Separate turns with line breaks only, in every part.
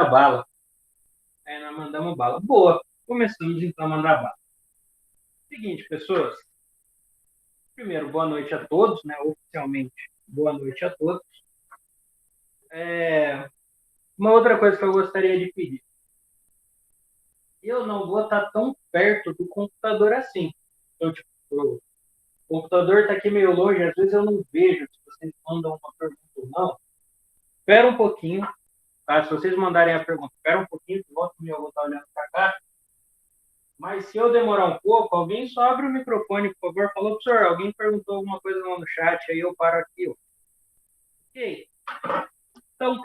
bala. Aí nós mandamos bala. Boa. Começamos então a mandar bala. Seguinte, pessoas. Primeiro, boa noite a todos, né? Oficialmente, boa noite a todos. Uma outra coisa que eu gostaria de pedir. Eu não vou estar tão perto do computador assim. Então, tipo, o computador está aqui meio longe, às vezes eu não vejo se vocês mandam uma pergunta ou não. Espera um pouquinho, tá? Se vocês mandarem a pergunta, espera um pouquinho, que volta e eu vou estar olhando para cá. Mas se eu demorar um pouco, alguém só abre o microfone, por favor. Falou, professor, alguém perguntou alguma coisa lá no chat, aí eu paro aqui. Ó. Ok. Então,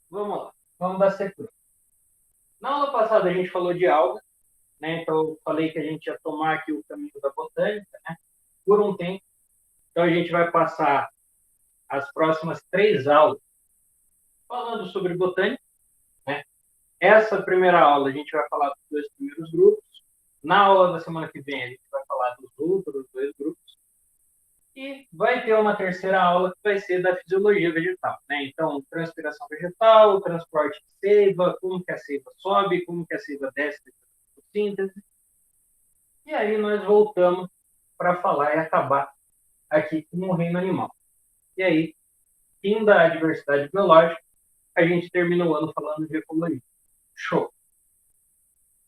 vamos lá. Vamos dar sequência. Na aula passada a gente falou de algas, né? Então eu falei que a gente ia tomar aqui o caminho da botânica, né? Por um tempo. Então a gente vai passar as próximas 3 aulas falando sobre botânica, né? Essa primeira aula a gente vai falar dos 2 primeiros grupos. Na aula da semana que vem a gente vai falar dos outros 2 grupos. E vai ter uma terceira aula que vai ser da fisiologia vegetal, né? Então, transpiração vegetal, transporte de seiva, como que a seiva sobe, como que a seiva desce da fotossíntese. E aí nós voltamos para falar e acabar aqui com o reino animal. E aí, fim da diversidade biológica, a gente termina o ano falando de ecologia. Show!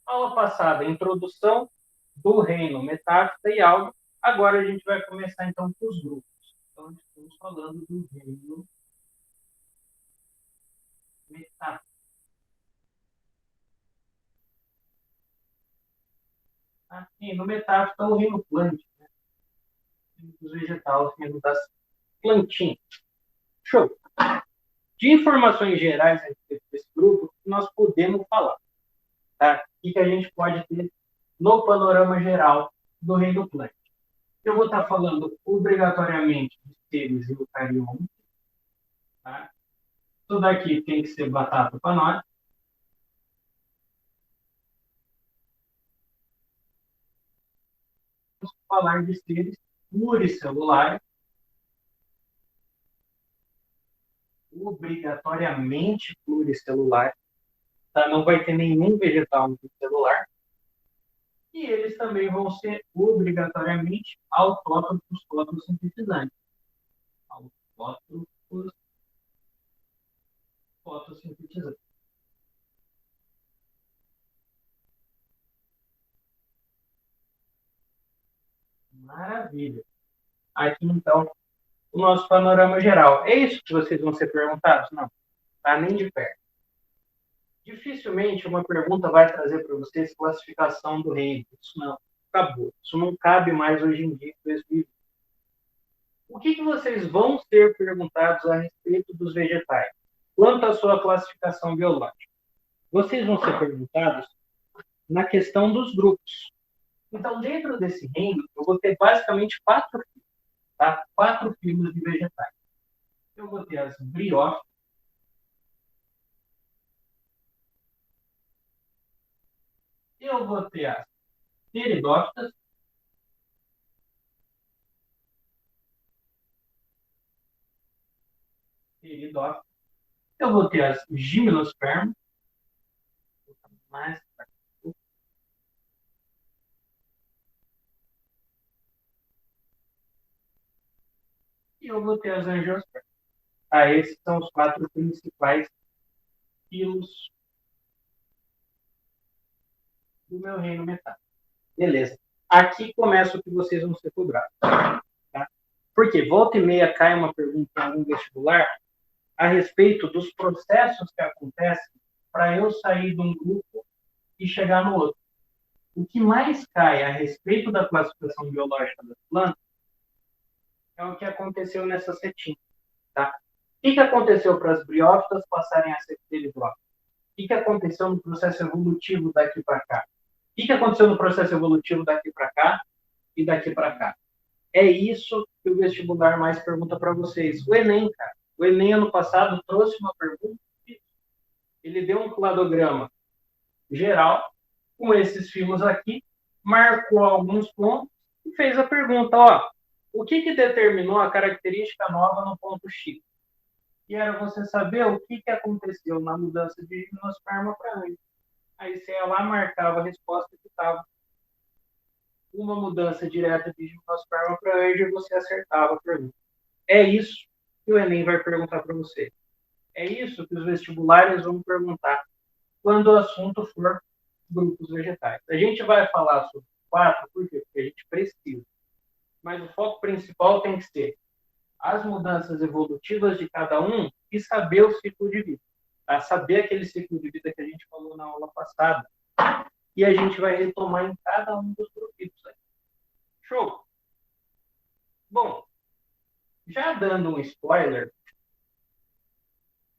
Aula passada, introdução do reino metáfita e alga. Agora a gente vai começar então com os grupos. Então, estamos falando do reino metáfita. Aqui no metáfita, o reino plântico, né? Os vegetais, o reino das plantinhas. Show! De informações gerais a respeito desse grupo, nós podemos falar. Tá? O que a gente pode ter no panorama geral do reino plântico? Eu vou estar falando obrigatoriamente de seres eucariontes. Tá? Tudo aqui tem que ser batata para nós. Vamos falar de seres pluricelulares, obrigatoriamente pluricelulares. Tá? Não vai ter nenhum vegetal unicelular. E eles também vão ser obrigatoriamente autótrofos fotossintetizantes. Autótrofos fotossintetizantes. Maravilha. Aqui, então, o nosso panorama geral. É isso que vocês vão ser perguntados? Não, tá nem de perto. Dificilmente uma pergunta vai trazer para vocês classificação do reino. Isso não. Acabou. Isso não cabe mais hoje em dia, em 2020. O que vocês vão ser perguntados a respeito dos vegetais? Quanto à sua classificação biológica? Vocês vão ser perguntados na questão dos grupos. Então, dentro desse reino, eu vou ter basicamente 4 filos, tá? 4 filos de vegetais. Eu vou ter as briófitas, eu vou ter as pteridófitas, eu vou ter as gimnospermas, mais e eu vou ter as angiospermas. Tá? Esses são os 4 principais filos do meu reino metálico. Beleza. Aqui começa o que vocês vão ser cobrados. Tá? Porque volta e meia cai uma pergunta em algum vestibular a respeito dos processos que acontecem para eu sair de um grupo e chegar no outro. O que mais cai a respeito da classificação biológica das plantas é o que aconteceu nessa setinha. Tá? O que aconteceu para as briófitas passarem a ser pteridófitas? O que aconteceu no processo evolutivo daqui para cá? O que aconteceu no processo evolutivo daqui para cá e daqui para cá? É isso que o vestibular mais pergunta para vocês. O Enem, cara. O Enem, ano passado, trouxe uma pergunta. Ele deu um cladograma geral com esses filos aqui, marcou alguns pontos e fez a pergunta, ó, o que determinou a característica nova no ponto X? E era você saber o que aconteceu na mudança de gimnosperma para anjo. Aí você ia lá, marcava a resposta que estava uma mudança direta de gimnosperma para anjo e você acertava a pergunta. É isso que o Enem vai perguntar para você. É isso que os vestibulares vão perguntar quando o assunto for grupos vegetais. A gente vai falar sobre quatro, por quê? Porque a gente precisa. Mas o foco principal tem que ser as mudanças evolutivas de cada um e saber o ciclo de vida. Tá? Saber aquele ciclo de vida que a gente falou na aula passada. E a gente vai retomar em cada um dos grupos aí. Show? Bom, já dando um spoiler,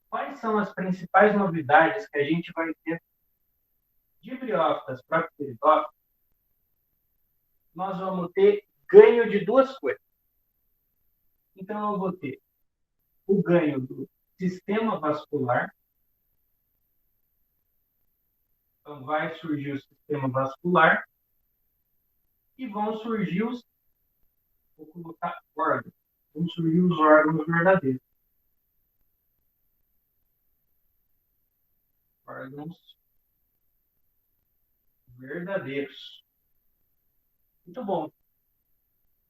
quais são as principais novidades que a gente vai ter de briófitas para pteridófitas? Nós vamos ter ganho de duas coisas. Então, eu vou ter o ganho do sistema vascular. Então, vai surgir o sistema vascular e vão surgir os, vou colocar órgãos, vão surgir os órgãos verdadeiros. Órgãos verdadeiros. Muito bom.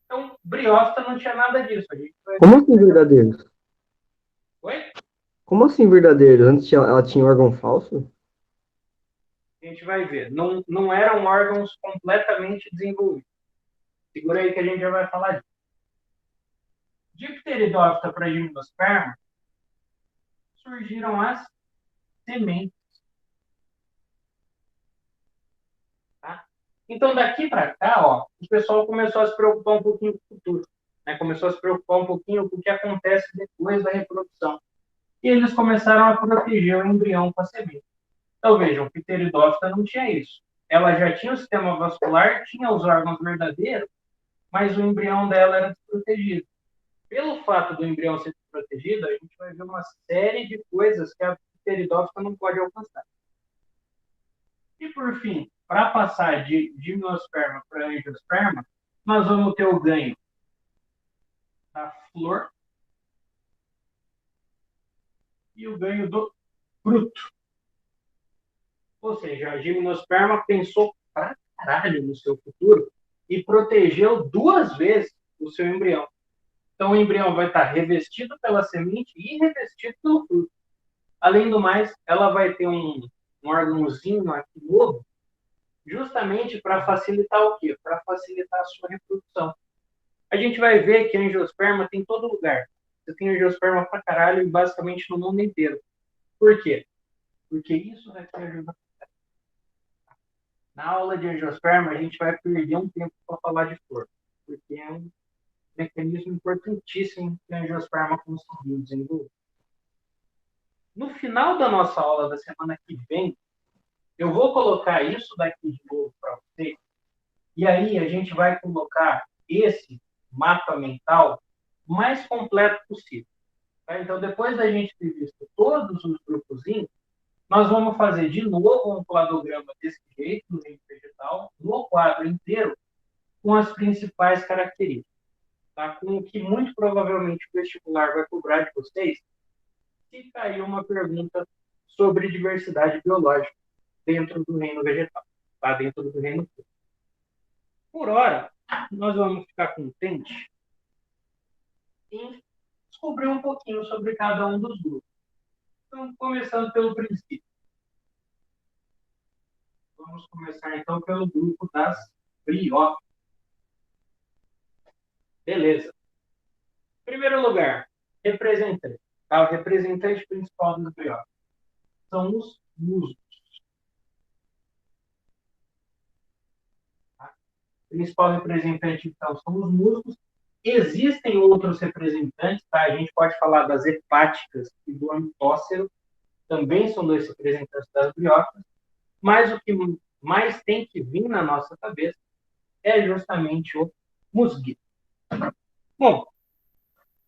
Então, briófita não tinha nada disso. A gente vai...
Como assim verdadeiros?
Oi?
Como assim verdadeiros? Antes ela tinha órgão falso?
A gente vai ver. Não, não eram órgãos completamente desenvolvidos. Segura aí que a gente já vai falar disso. De pteridófita para gimnosperma, surgiram as sementes. Tá? Então, daqui para cá, ó, o pessoal começou a se preocupar um pouquinho com o futuro. Né? Começou a se preocupar um pouquinho com o que acontece depois da reprodução. E eles começaram a proteger o embrião com a semente. Então, vejam, pteridófita não tinha isso. Ela já tinha o sistema vascular, tinha os órgãos verdadeiros, mas o embrião dela era desprotegido. Pelo fato do embrião ser desprotegido, a gente vai ver uma série de coisas que a pteridófita não pode alcançar. E, por fim, para passar de gimnosperma para angiosperma, nós vamos ter o ganho da flor e o ganho do fruto. Ou seja, a gimnosperma pensou pra caralho no seu futuro e protegeu duas vezes o seu embrião. Então, o embrião vai estar revestido pela semente e revestido pelo fruto. Além do mais, ela vai ter um órgãozinho aqui novo, justamente para facilitar o quê? Para facilitar a sua reprodução. A gente vai ver que angiosperma tem em todo lugar. Você tem angiosperma pra caralho e basicamente no mundo inteiro. Por quê? Porque isso vai te ajudar. Na aula de angiosperma, a gente vai perder um tempo para falar de flor, porque é um mecanismo importantíssimo que a angiosperma conseguiu desenvolver. No final da nossa aula da semana que vem, eu vou colocar isso daqui de novo para você, e aí a gente vai colocar esse mapa mental mais completo possível. Tá? Então, depois da gente ter visto todos os grupozinhos, nós vamos fazer de novo um cladograma desse jeito, no reino vegetal, no quadro inteiro, com as principais características. Tá? Com o que muito provavelmente o vestibular vai cobrar de vocês, se cair uma pergunta sobre diversidade biológica dentro do reino vegetal, tá? Dentro do reino fruto. Por hora, nós vamos ficar contentes em descobrir um pouquinho sobre cada um dos grupos. Então, começando pelo princípio. Vamos começar, então, pelo grupo das briófitas. Beleza. Em primeiro lugar, representante. Tá? O representante principal dos briófitas são os musgos. Tá? O principal representante, então, são os musgos. Existem outros representantes, tá? A gente pode falar das hepáticas e do antócero, também são dois representantes das briófitas, mas o que mais tem que vir na nossa cabeça é justamente o musguito. Bom,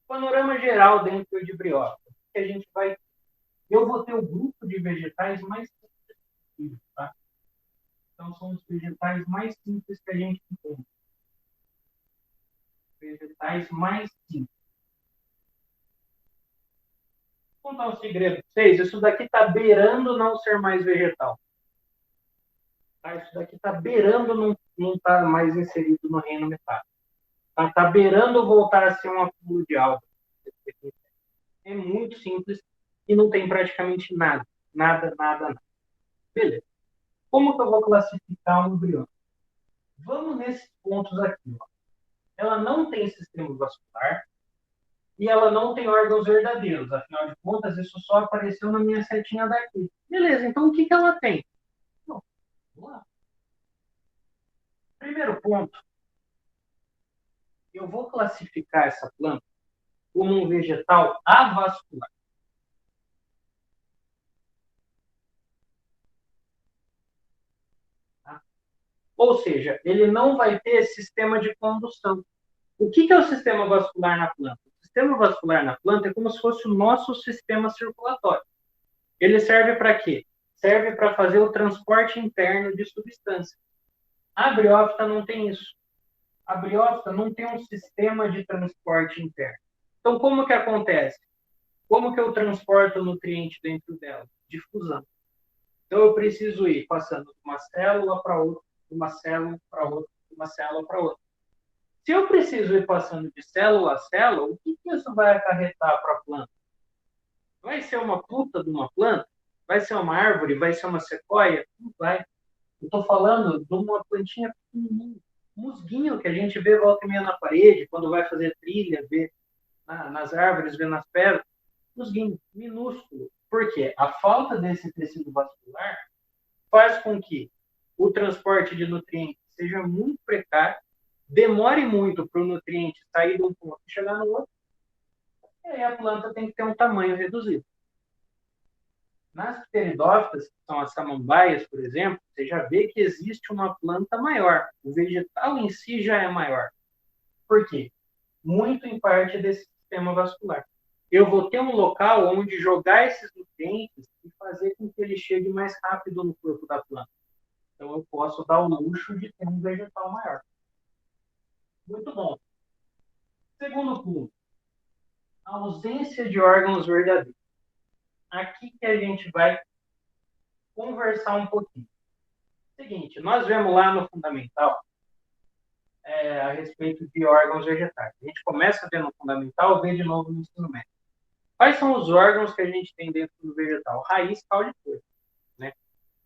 panorama geral dentro de briófita, que a gente vai... Eu vou ter o grupo de vegetais mais simples, tá? Então, são os vegetais mais simples que a gente encontra. Vegetais mais simples. Vou contar um segredo para vocês. Isso daqui está beirando não ser mais vegetal. Tá? Isso daqui está beirando não estar mais inserido no reino metálico. Está beirando voltar a ser um acúmulo de algas. É muito simples e não tem praticamente nada. Nada. Beleza. Como que eu vou classificar um embrião? Vamos nesses pontos aqui. Ó. Ela não tem sistema vascular e ela não tem órgãos verdadeiros. Afinal de contas, isso só apareceu na minha setinha daqui. Beleza, então o que ela tem? Bom, vamos lá. Primeiro ponto, eu vou classificar essa planta como um vegetal avascular. Tá? Ou seja, ele não vai ter sistema de condução. O que é o sistema vascular na planta? O sistema vascular na planta é como se fosse o nosso sistema circulatório. Ele serve para quê? Serve para fazer o transporte interno de substâncias. A briófita não tem isso. A briófita não tem um sistema de transporte interno. Então, como que acontece? Como que eu transporto o nutriente dentro dela? Difusão. Então, eu preciso ir passando de uma célula para outra, de uma célula para outra, de uma célula para outra. Se eu preciso ir passando de célula a célula, o que isso vai acarretar para a planta? Vai ser uma puta de uma planta? Vai ser uma árvore? Vai ser uma sequoia? Não vai. Eu estou falando de uma plantinha pequenininha, um musguinho que a gente vê volta e meia na parede, quando vai fazer trilha, vê nas árvores, vê nas pedras. Musguinho, minúsculo. Por quê? A falta desse tecido vascular faz com que o transporte de nutrientes seja muito precário, demore muito para o nutriente sair de um ponto e chegar no outro, e aí a planta tem que ter um tamanho reduzido. Nas pteridófitas, que são as samambaias, por exemplo, você já vê que existe uma planta maior. O vegetal em si já é maior. Por quê? Muito em parte desse sistema vascular. Eu vou ter um local onde jogar esses nutrientes e fazer com que ele chegue mais rápido no corpo da planta. Então, eu posso dar o luxo de ter um vegetal maior. Muito bom. Segundo ponto, a ausência de órgãos verdadeiros. Aqui que a gente vai conversar um pouquinho. Seguinte, nós vemos lá no Fundamental a respeito de órgãos vegetais. A gente começa a ver no Fundamental, vê de novo no ensino médio. Quais são os órgãos que a gente tem dentro do vegetal? Raiz, caule e folha. Né?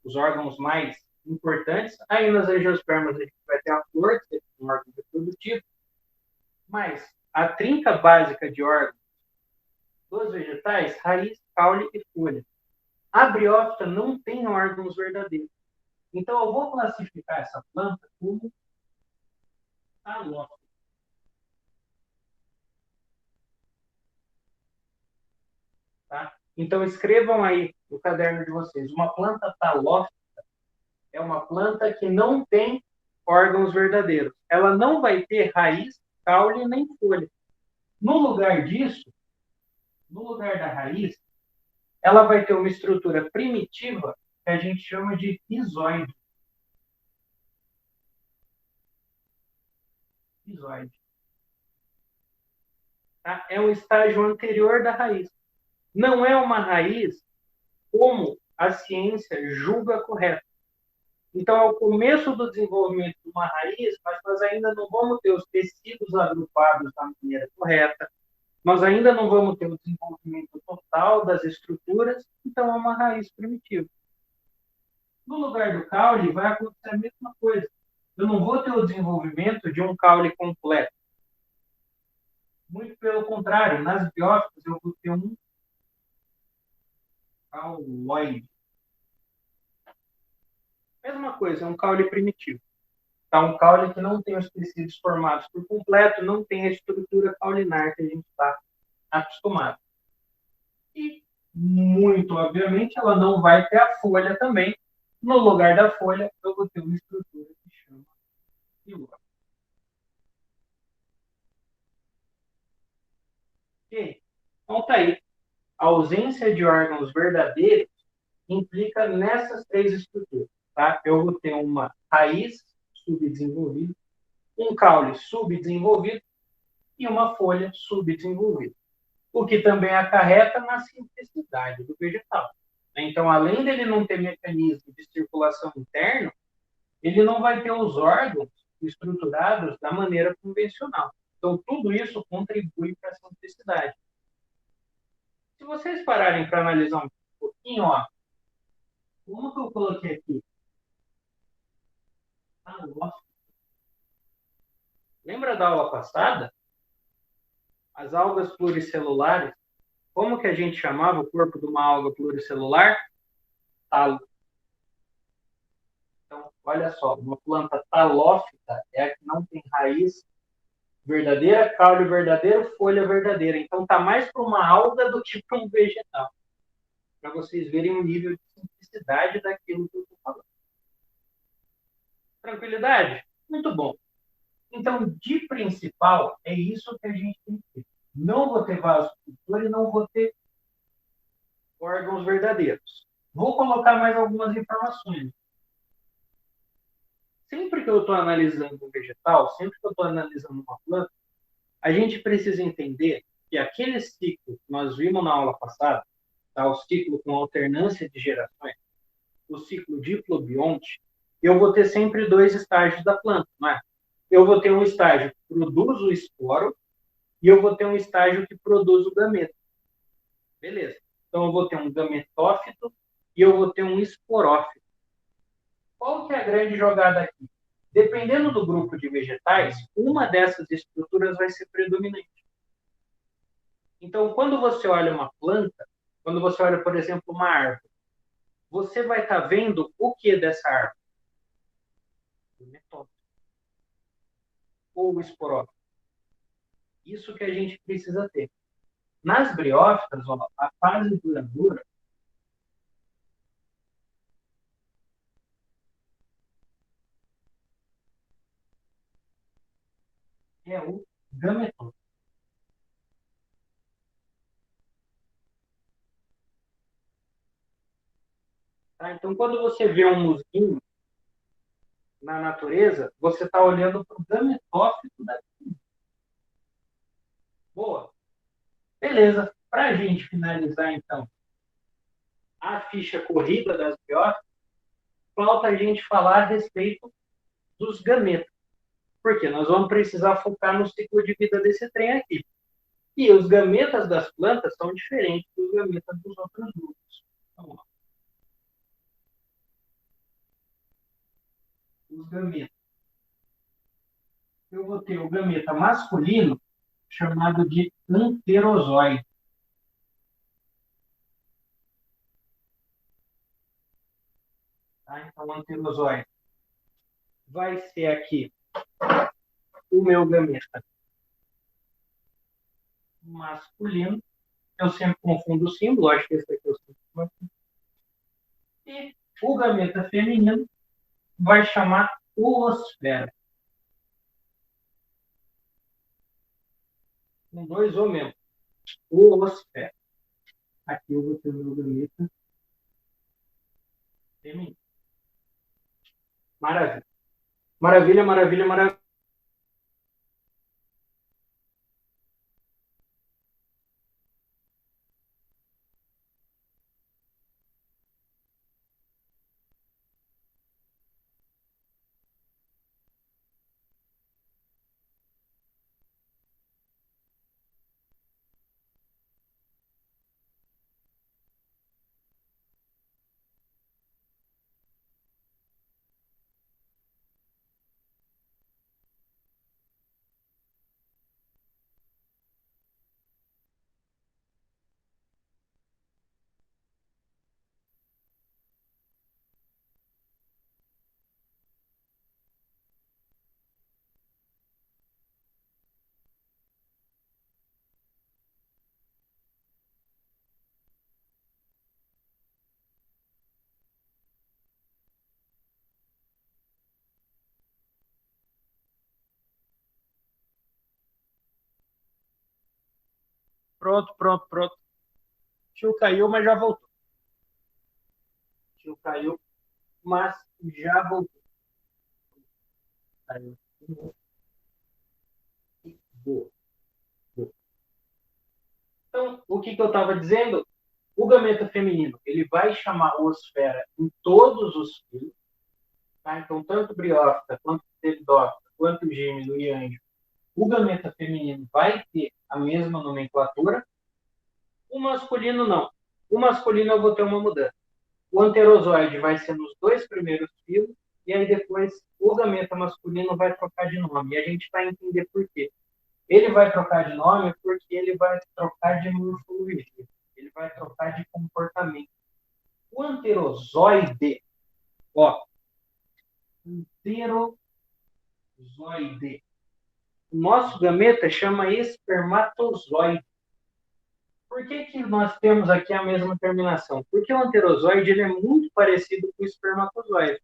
Os órgãos mais importantes. Aí nas angiospermas a gente vai ter a flor, que é um órgão reprodutivo. Mas a trinca básica de órgãos dos vegetais, raiz, caule e folha. A briófita não tem órgãos verdadeiros. Então, eu vou classificar essa planta como halófita. Tá? Então, escrevam aí no caderno de vocês. Uma planta halófita é uma planta que não tem órgãos verdadeiros. Ela não vai ter raiz, caule nem folha. No lugar disso, no lugar da raiz, ela vai ter uma estrutura primitiva que a gente chama de rizoide. Rizoide. Tá? É um estágio anterior da raiz. Não é uma raiz como a ciência julga correta. Então, é o começo do desenvolvimento de uma raiz, mas nós ainda não vamos ter os tecidos agrupados da maneira correta, nós ainda não vamos ter o desenvolvimento total das estruturas, então é uma raiz primitiva. No lugar do caule, vai acontecer a mesma coisa. Eu não vou ter o desenvolvimento de um caule completo. Muito pelo contrário, nas biófitas eu vou ter um cauloide. Mesma coisa, é um caule primitivo. Tá? Um caule que não tem os tecidos formados por completo, não tem a estrutura caulinar que a gente está acostumado. E, muito obviamente, ela não vai ter a folha também. No lugar da folha, eu vou ter uma estrutura que chama filóide. Ok? Então, tá aí. A ausência de órgãos verdadeiros implica nessas três estruturas. Tá? Eu vou ter uma raiz subdesenvolvida, um caule subdesenvolvido e uma folha subdesenvolvida. o que também acarreta na simplicidade do vegetal. Então, além dele não ter mecanismo de circulação interno, ele não vai ter os órgãos estruturados da maneira convencional. Então, tudo isso contribui para a simplicidade. Se vocês pararem para analisar um pouquinho, ó, como que eu coloquei aqui? Ah, nossa. Lembra da aula passada? As algas pluricelulares, como que a gente chamava o corpo de uma alga pluricelular? Talo. Então, olha só, uma planta talófita é a que não tem raiz verdadeira, caule verdadeiro, folha verdadeira. Então, está mais para uma alga do que para um vegetal. Para vocês verem o nível de simplicidade daquilo que eu estou falando. Tranquilidade? Muito bom. Então, de principal, é isso que a gente tem que ter. Não vou ter vasocultor e não vou ter órgãos verdadeiros. Vou colocar mais algumas informações. Sempre que eu estou analisando um vegetal, sempre que eu estou analisando uma planta, a gente precisa entender que aquele ciclo que nós vimos na aula passada, tá? O ciclo com alternância de gerações, o ciclo diplobionte, eu vou ter sempre dois estágios da planta, não é? Eu vou ter um estágio que produz o esporo e eu vou ter um estágio que produz o gameto. Beleza. Então, eu vou ter um gametófito e eu vou ter um esporófito. Qual que é a grande jogada aqui? Dependendo do grupo de vegetais, uma dessas estruturas vai ser predominante. Então, quando você olha uma planta, quando você olha, por exemplo, uma árvore, você vai estar vendo o que dessa árvore? O metófito. Ou o esporófito. Isso que a gente precisa ter. Nas briófitas, ó, a fase duradoura é o gametófito. Tá? Então, quando você vê um musguinho na natureza, você está olhando para o gametófito da. Boa. Beleza. Para a gente finalizar, então, a ficha corrida das briófitas, falta a gente falar a respeito dos gametas. Porque nós vamos precisar focar no ciclo de vida desse trem aqui. E os gametas das plantas são diferentes dos gametas dos outros grupos. Então, ó, os gametas. Eu vou ter o gameta masculino, chamado de anterozóide. Tá? Então, o anterozóide vai ser aqui o meu gameta masculino. Eu sempre confundo o símbolo, acho que esse aqui é o símbolo. E o gameta feminino vai chamar oosfera. Com dois O mesmo. Oosfera. Aqui eu vou ter o meu gameta feminino. Maravilha. Maravilha, maravilha, maravilha. Pronto, pronto, pronto. O tio caiu, mas já voltou. O tio caiu, mas já voltou. Caiu. Boa, boa. Então, o que eu estava dizendo? O gameta feminino, ele vai chamar a oosfera em todos os filos, tá? Então, tanto briófita, quanto pteridófita, quanto gêmeo e anjo, o gameta feminino vai ter a mesma nomenclatura, o masculino não. O masculino eu vou ter uma mudança. O anterozoide vai ser nos dois primeiros filos, e aí depois o gameta masculino vai trocar de nome. E a gente vai entender por quê. Ele vai trocar de nome porque ele vai trocar de morfologia. Ele vai trocar de comportamento. O anterozoide, ó, anterozoide. O nosso gameta chama espermatozoide. Por que nós temos aqui a mesma terminação? Porque o anterozoide ele é muito parecido com o espermatozoide.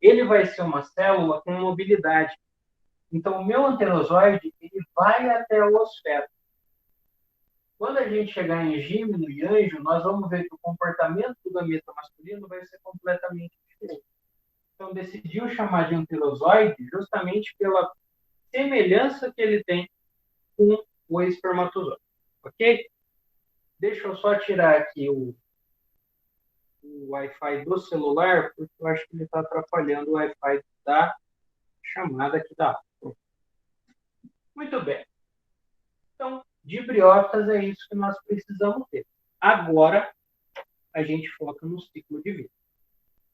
Ele vai ser uma célula com mobilidade. Então, o meu anterozoide ele vai até a oosfera. Quando a gente chegar em Gêmeo e Anjo, nós vamos ver que o comportamento do gameta masculino vai ser completamente diferente. Então, decidiu chamar de anterozoide justamente pela semelhança que ele tem com o espermatozoide. Ok? Deixa eu só tirar aqui o Wi-Fi do celular, porque eu acho que ele está atrapalhando o Wi-Fi da chamada aqui da. Muito bem. Então, de briófitas é isso que nós precisamos ter. Agora, a gente foca no ciclo de vida.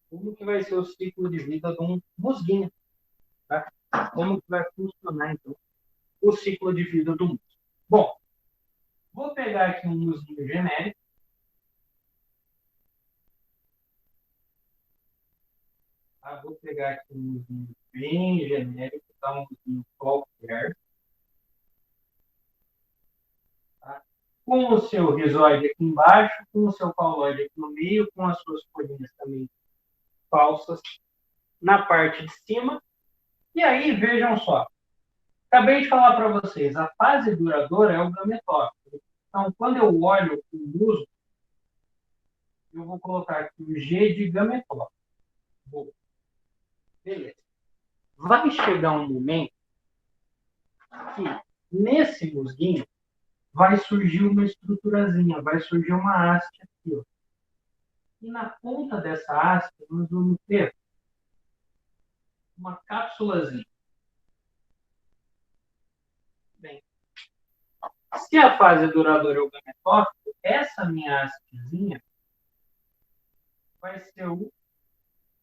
Como que vai ser o ciclo de vida de um musguinho? Tá? Como que vai funcionar, então, o ciclo de vida do musgo? Bom, vou pegar aqui um musguinho genérico. Tá? Vou pegar aqui um musguinho bem genérico, tá? Um musguinho qualquer. Tá? Com o seu rizoide aqui embaixo, com o seu pauloide aqui no meio, com as suas folhinhas também falsas na parte de cima. E aí, vejam só. Acabei de falar para vocês, a fase duradoura é o gametófito. Então, quando eu olho o musgo, eu vou colocar aqui o G de gametófito. Beleza. Vai chegar um momento que, nesse musguinho, vai surgir uma estruturazinha, vai surgir uma haste aqui, ó. E na ponta dessa haste, nós vamos ter uma cápsulazinha. Bem, se a fase duradoura é o gametófito, essa minha hastezinha vai ser o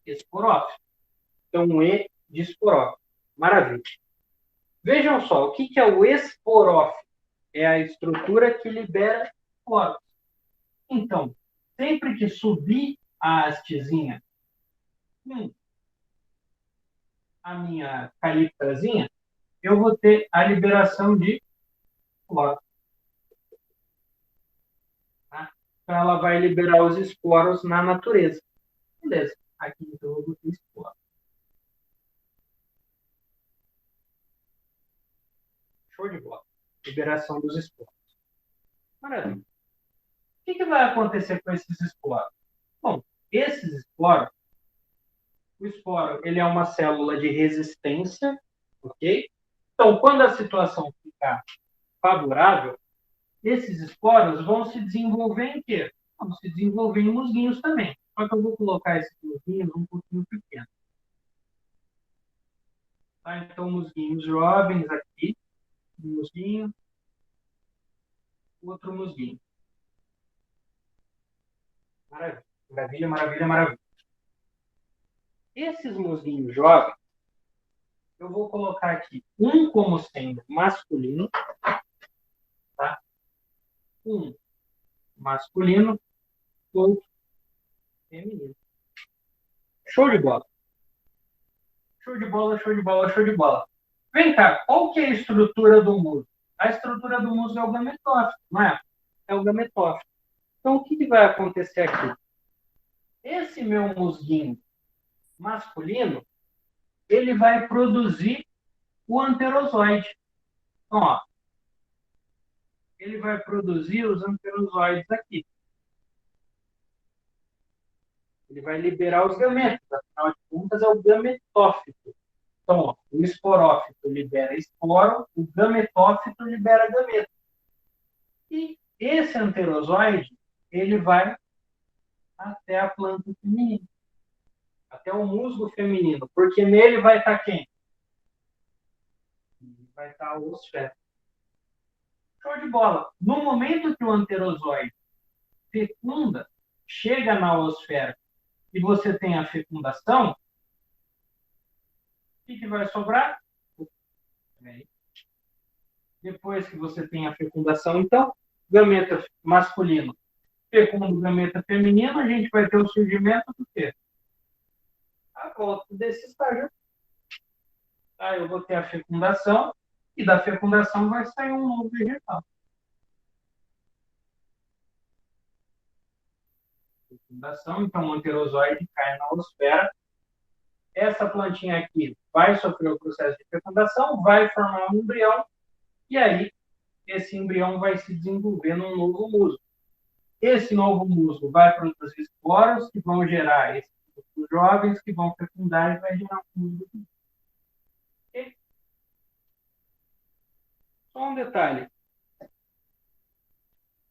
esporófito. Então, um E de esporófito. Maravilha. Vejam só, o que é o esporófito? É a estrutura que libera esporos. Então, sempre que subir a hastezinha, a minha caliptrazinha, eu vou ter a liberação de esporos. Tá? Então, ela vai liberar os esporos na natureza. Beleza. Aqui, então, eu vou ter esporos. Show de bola. Liberação dos esporos. Maravilha. O que vai acontecer com esses esporos? Bom, esses esporos, o esporo ele é uma célula de resistência, ok? Então, quando a situação ficar favorável, esses esporos vão se desenvolver em quê? Vão se desenvolver em musguinhos também. Só que eu vou colocar esses musguinhos um pouquinho pequenos. Tá? Então, musguinhos jovens aqui, um musguinho, outro musguinho. Maravilha, maravilha, maravilha, maravilha. Esses musguinhos jovens, eu vou colocar aqui um como sendo masculino, tá? Um masculino, outro feminino. Show de bola. Show de bola, show de bola, show de bola. Vem cá, qual que é a estrutura do musgo? A estrutura do musgo é o gametófito, não é? É o gametófito. Então, o que vai acontecer aqui? Esse meu musguinho masculino, ele vai produzir o anterozoide. Então, ó, ele vai produzir os anterozoides aqui. Ele vai liberar os gametos. Afinal de contas, é o gametófito. Então, ó, o esporófito libera esporo, o gametófito libera gameto. E Esse anterozoide, ele vai até a planta feminina, até o musgo feminino, porque nele vai estar quem? Vai estar a oosfera. Show de bola. No momento que o anterozoide fecunda, chega na oosfera e você tem a fecundação, o que vai sobrar? Depois que você tem a fecundação, então, gameta masculino fecunda o gameta feminino, a gente vai ter o surgimento do quê? A volta desse estágio. Tá? Eu vou ter a fecundação, e da fecundação vai sair um novo vegetal. Fecundação, então o anterozoide cai na osfera. Essa plantinha aqui vai sofrer o processo de fecundação, vai formar um embrião, e aí esse embrião vai se desenvolver num novo musgo. Esse novo musgo vai para os esporos, que vão gerar esses jovens, que vão fecundar e vai gerar um musgo. Okay? Só um detalhe.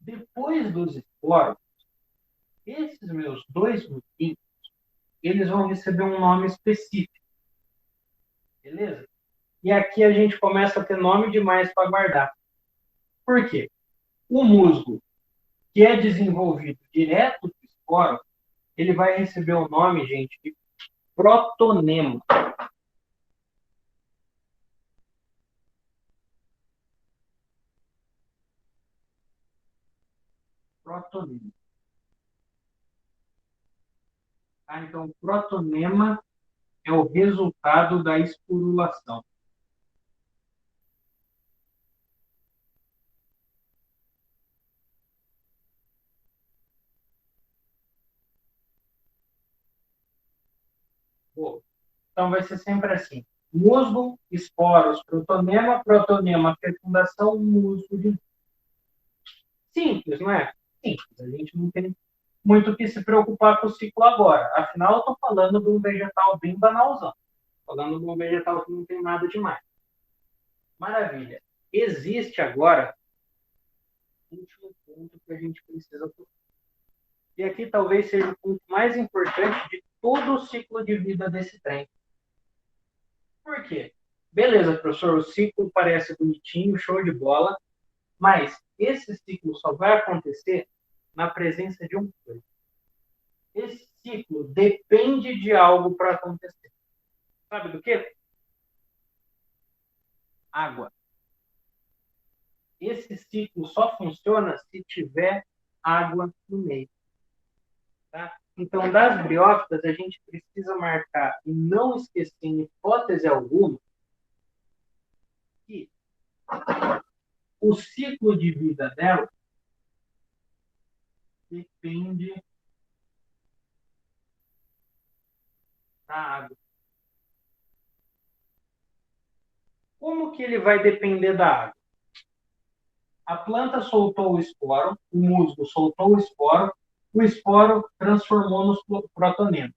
Depois dos esporos, esses meus dois musguinhos, eles vão receber um nome específico. Beleza? E aqui a gente começa a ter nome demais para guardar. Por quê? O musgo que é desenvolvido direto do esporo, ele vai receber o nome, gente, de protonema. Protonema. Tá? Então, o protonema é o resultado da esporulação. Bom, então, vai ser sempre assim. Musgo, esporos, protonema, fecundação, musgo de... Simples, não é? Simples. A gente não tem muito o que se preocupar com o ciclo agora. Afinal, eu estou falando de um vegetal bem banalzão. Falando de um vegetal que não tem nada demais. Maravilha. Existe agora um último ponto que a gente precisa tocar. E aqui talvez seja o ponto mais importante de todo o ciclo de vida desse trem. Por quê? Beleza, professor, o ciclo parece bonitinho, show de bola, mas esse ciclo só vai acontecer na presença de um coisa. Esse ciclo depende de algo para acontecer. Sabe do quê? Água. Esse ciclo só funciona se tiver água no meio. Tá? Então, das briófitas, a gente precisa marcar e não esquecer, em hipótese alguma, que o ciclo de vida dela depende da água. Como que ele vai depender da água? A planta soltou o esporo, o musgo soltou o esporo transformou nos protonemas.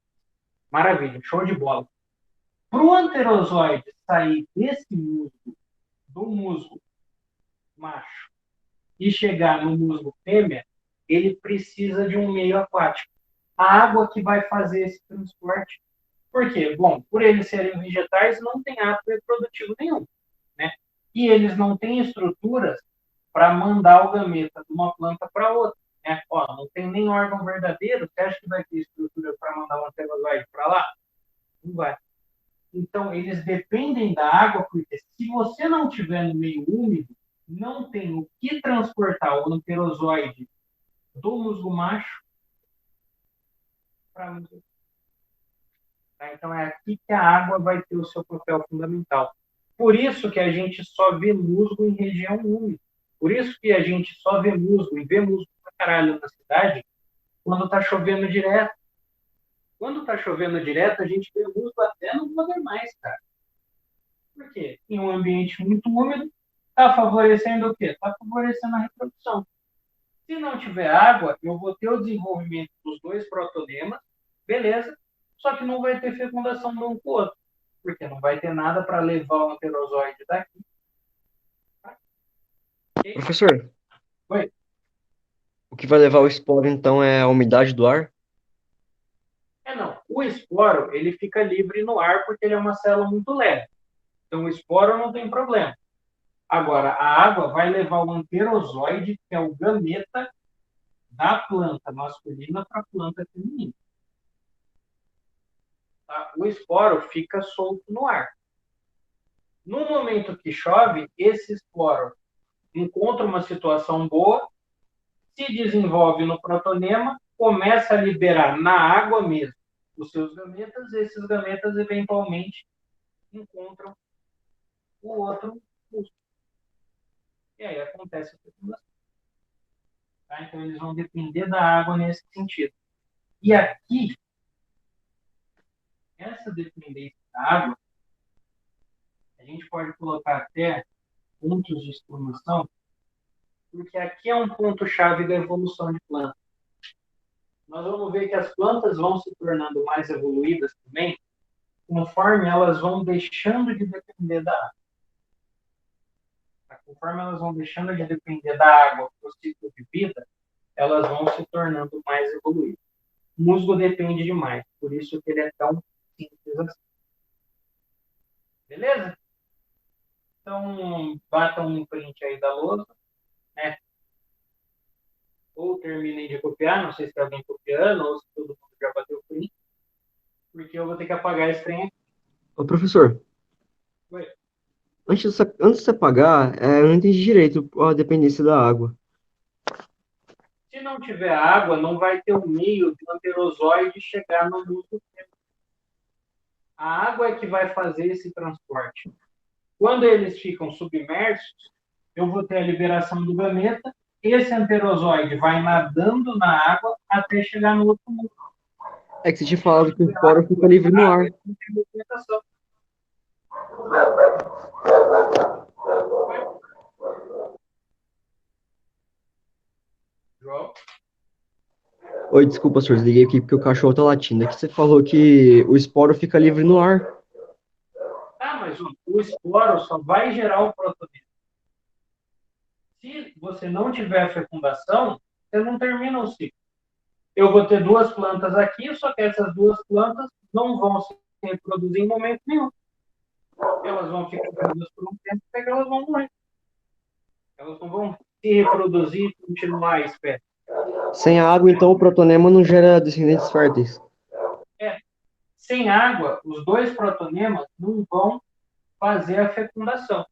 Maravilha, show de bola. Para o anterozoide sair desse musgo, do musgo macho, e chegar no musgo fêmea, ele precisa de um meio aquático. A água que vai fazer esse transporte. Por quê? Bom, por eles serem vegetais, não tem ato reprodutivo nenhum. Né? E eles não têm estruturas para mandar o gameta de uma planta para outra. Né? Ó, não tem nem órgão verdadeiro, você acha que vai ter estrutura para mandar um anterozoide para lá? Não vai. Então, eles dependem da água, porque se você não tiver no meio úmido, não tem o que transportar o anterozoide do musgo macho para o musgo. Tá? Então, é aqui que a água vai ter o seu papel fundamental. Por isso que a gente só vê musgo em região úmida. Por isso que a gente só vê musgo, e vê musgo pra caralho na cidade, quando tá chovendo direto. Quando tá chovendo direto, a gente vê musgo até não poder mais, cara. Por quê? Em um ambiente muito úmido, tá favorecendo o quê? Tá favorecendo a reprodução. Se não tiver água, eu vou ter o desenvolvimento dos dois protonemas, beleza, só que não vai ter fecundação de um com o outro, porque não vai ter nada para levar o anterozoide daqui. Tá? Okay?
Professor,
Oi.
O que vai levar o esporo, então, é a umidade do ar?
Não. O esporo, ele fica livre no ar porque ele é uma célula muito leve. Então, o esporo não tem problema. Agora, a água vai levar o anterozoide, que é o gameta da planta masculina para a planta feminina. Tá? O esporo fica solto no ar. No momento que chove, esse esporo encontra uma situação boa, se desenvolve no protonema, começa a liberar na água mesmo os seus gametas, e esses gametas eventualmente encontram o outro músculo. E aí acontece a fecundação. Tá? Então eles vão depender da água nesse sentido. E aqui, essa dependência da água, a gente pode colocar até pontos de exclamação, porque aqui é um ponto-chave da evolução de plantas. Nós vamos ver que as plantas vão se tornando mais evoluídas também, conforme elas vão deixando de depender da água. Conforme elas vão deixando de depender da água para o ciclo de vida, elas vão se tornando mais evoluídas. O musgo depende demais, por isso que ele é tão simples assim. Beleza? Então, batam um print aí da lousa, né? Ou terminem de copiar, não sei se tem alguém copiando, ou se todo mundo já bateu o print, porque eu vou ter que apagar esse trem aqui.
Ô, professor,
Oi.
antes de você apagar, eu não entendi direito a dependência da água.
Se não tiver água, não vai ter o meio do anterozoide chegar no músculo. A água é que vai fazer esse transporte. Quando eles ficam submersos, eu vou ter a liberação do gameta, esse anterozoide vai nadando na água até chegar no outro mundo.
É que você tinha falado que o esporo fica livre no ar.
João?
Oi, desculpa, senhor, desliguei aqui porque o cachorro tá latindo. É que você falou que o esporo fica livre no ar.
Mas o esporo só vai gerar o protonema. Se você não tiver fecundação, você não termina o ciclo. Eu vou ter duas plantas aqui, só que essas duas plantas não vão se reproduzir em momento nenhum. Elas vão ficar vivas por um tempo até que elas vão morrer. Elas não vão se reproduzir e continuar a espécie.
Sem a água, então, o protonema não gera descendentes férteis.
Sem água, os dois protonemas não vão fazer a fecundação.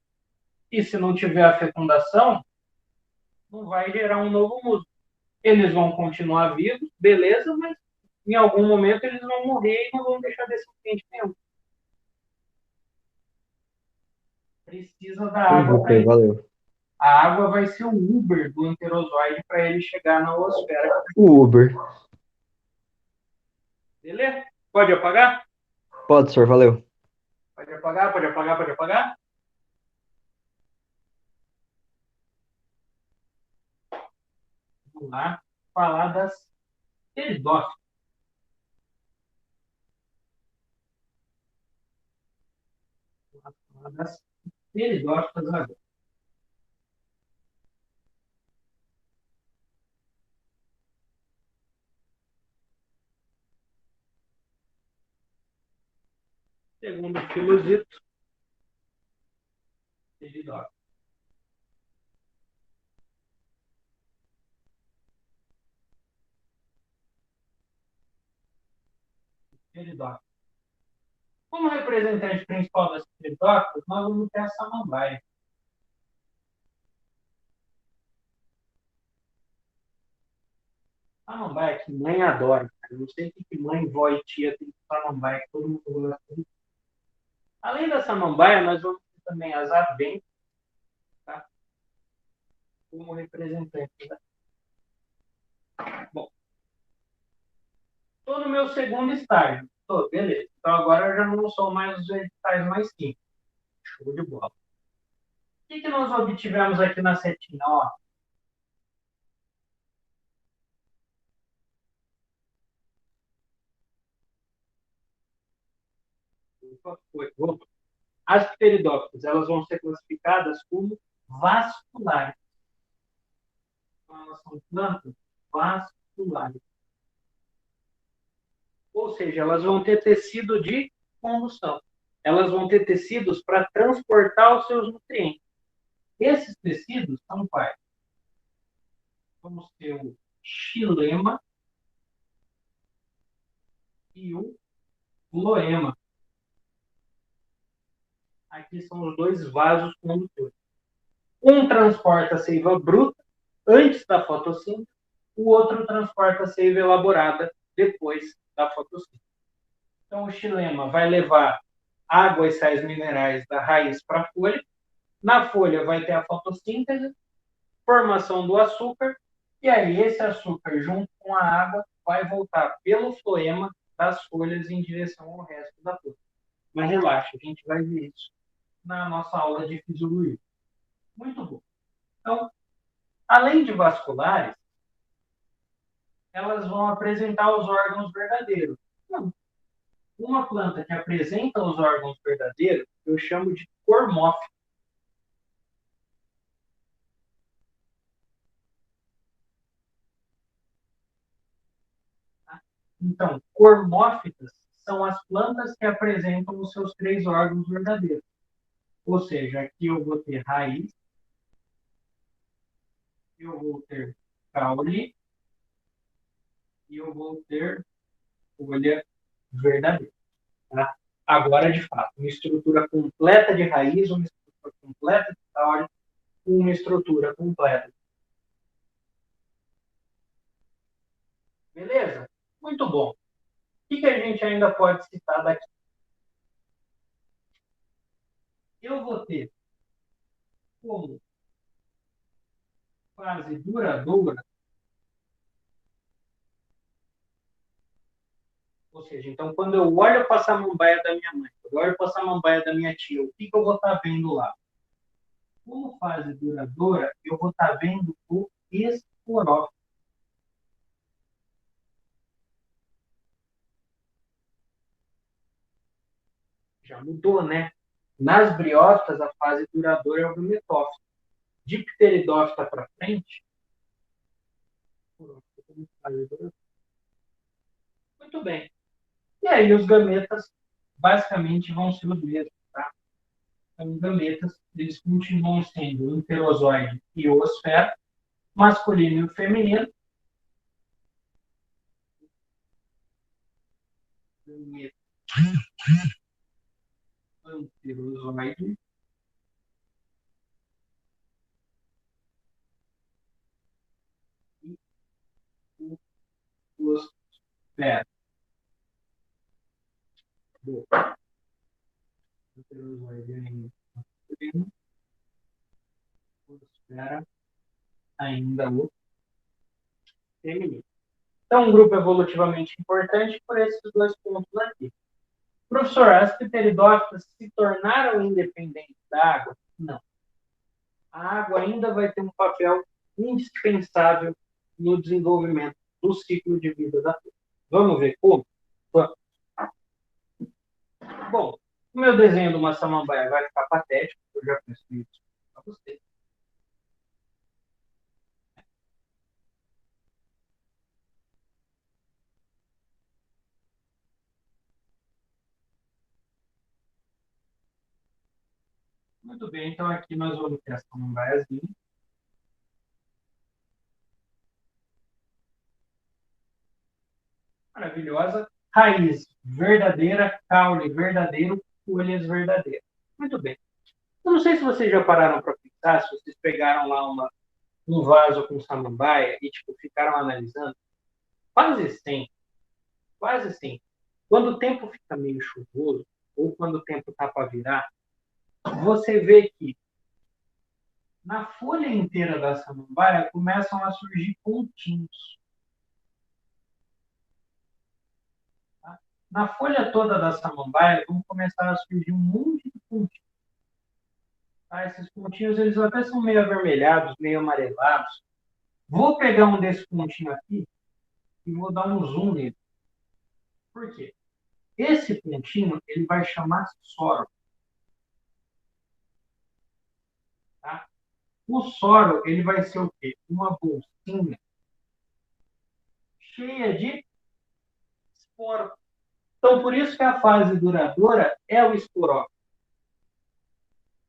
E se não tiver a fecundação, não vai gerar um novo músculo. Eles vão continuar vivos, beleza, mas em algum momento eles vão morrer e não vão deixar descendente nenhum. Precisa da água para
Ok,
isso.
valeu.
A água vai ser o Uber do enterozoide para ele chegar na osfera.
O Uber.
Beleza? Pode apagar?
Pode, senhor, valeu.
Pode apagar, pode apagar, pode apagar. Vamos lá falar das pteridófitas. Vamos lá falar das pteridófitas agora. Segundo o Filosito, pteridófita. Pteridófita. Como representante principal das pteridófitas, nós vamos ter a samambaia. Samambaia que mãe adora. Eu não sei o que mãe, vó e tia tem de samambaia, que todo mundo gosta. Além da samambaia, nós vamos ter também as aventas, tá? Como representante. Né? Bom, estou no meu segundo estágio. Tô, beleza. Então agora eu já não sou mais os vegetais mais simples. Show de bola. O que nós obtivemos aqui na setinha? Ó, as pteridófitas, elas vão ser classificadas como vasculares. Então, elas são plantas vasculares. Ou seja, elas vão ter tecido de condução. Elas vão ter tecidos para transportar os seus nutrientes. Esses tecidos são quais? Vamos ter o xilema e o floema. Aqui são os dois vasos condutores. Um transporta a seiva bruta antes da fotossíntese, o outro transporta a seiva elaborada depois da fotossíntese. Então, o xilema vai levar água e sais minerais da raiz para a folha. Na folha vai ter a fotossíntese, formação do açúcar, e aí esse açúcar, junto com a água, vai voltar pelo floema das folhas em direção ao resto da planta. Mas relaxa, a gente vai ver isso na nossa aula de fisiologia. Muito bom. Então, além de vasculares, elas vão apresentar os órgãos verdadeiros. Não. Uma planta que apresenta os órgãos verdadeiros, eu chamo de cormófita. Então, cormófitas são as plantas que apresentam os seus 3 órgãos verdadeiros. Ou seja, aqui eu vou ter raiz, eu vou ter caule e eu vou ter folha verdadeira. Tá? Agora, de fato, uma estrutura completa de raiz, uma estrutura completa de caule, uma estrutura completa. Beleza? Muito bom. O que a gente ainda pode citar daqui? Eu vou ter como fase duradoura, ou seja, então quando eu olho para a samambaia da minha mãe, quando eu olho para a samambaia da minha tia, o que eu vou estar vendo lá? Como fase duradoura, eu vou estar vendo o esporófito. Já mudou, né? Nas briófitas, a fase duradoura é o gametófito. De pteridófita para frente, muito bem. E aí os gametas basicamente vão ser os mesmos, tá? Então, gametas, eles continuam sendo o enterozoide e o osfera, masculino e feminino. Gameta anterozoide e o osfera. Anterozoide ainda masculino, osfera ainda o feminino. Então, um grupo evolutivamente importante por esses 2 pontos aqui. Professor, as pteridófitas se tornaram independentes da água? Não. A água ainda vai ter um papel indispensável no desenvolvimento do ciclo de vida da planta. Vamos ver como? Vamos. Bom, o meu desenho de uma samambaia vai ficar patético, eu já penso isso para vocês. Muito bem, então aqui nós vamos ter a samambaiazinha. Maravilhosa. Raiz verdadeira, caule verdadeiro, folhas verdadeiras. Muito bem. Eu não sei se vocês já pararam para pensar, se vocês pegaram lá um vaso com samambaia e tipo, ficaram analisando. Quase sempre, quase sempre. Quando o tempo fica meio chuvoso, ou quando o tempo está para virar, você vê que na folha inteira da samambaia começam a surgir pontinhos. Tá? Na folha toda da samambaia vão começar a surgir um monte de pontinhos. Tá? Esses pontinhos eles até são meio avermelhados, meio amarelados. Vou pegar um desse pontinho aqui e vou dar um zoom nele. Por quê? Esse pontinho ele vai chamar soro. Tá? O soro ele vai ser o quê? Uma bolsinha cheia de esporo. Então, por isso que a fase duradoura é o esporófito.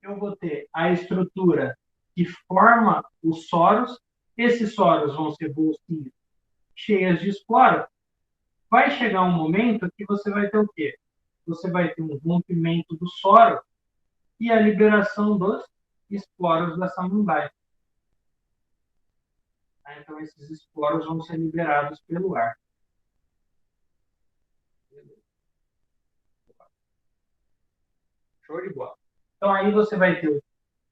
Eu vou ter a estrutura que forma os soros. Esses soros vão ser bolsinhas cheias de esporo. Vai chegar um momento que você vai ter o quê? Você vai ter um rompimento do soro e a liberação dos esporos da samambaia. Então, esses esporos vão ser liberados pelo ar. Show de bola. Então, aí você vai ter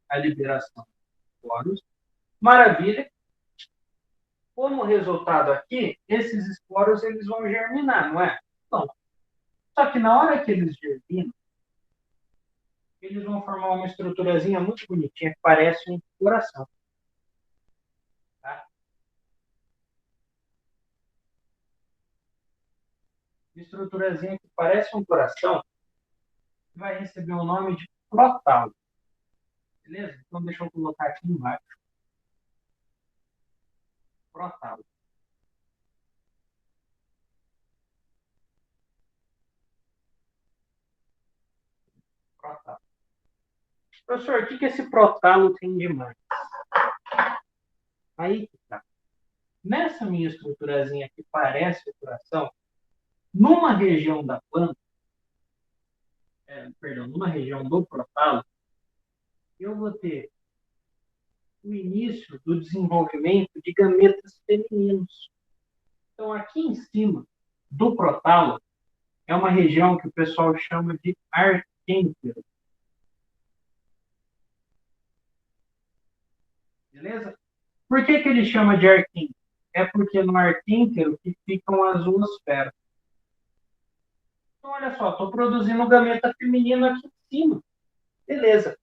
a liberação dos esporos. Maravilha. Como resultado aqui, esses esporos eles vão germinar, não é? Não. Só que na hora que eles germinam, eles vão formar uma estruturazinha muito bonitinha que parece um coração. Tá? Uma estruturazinha que parece um coração vai receber o nome de prótalo. Beleza? Então deixa eu colocar aqui embaixo. Prótalo. Prótalo. Professor, o que esse prótalo tem de mais? Aí que tá. Nessa minha estruturazinha que parece o coração, numa região da planta, numa região do prótalo, eu vou ter o início do desenvolvimento de gametas femininos. Então, aqui em cima do prótalo é uma região que o pessoal chama de arquêntero. Beleza? Por que ele chama de arquêntero? É porque no arquêntero que ficam as zoosferas. Então, olha só, estou produzindo gameta feminino aqui em cima. Beleza.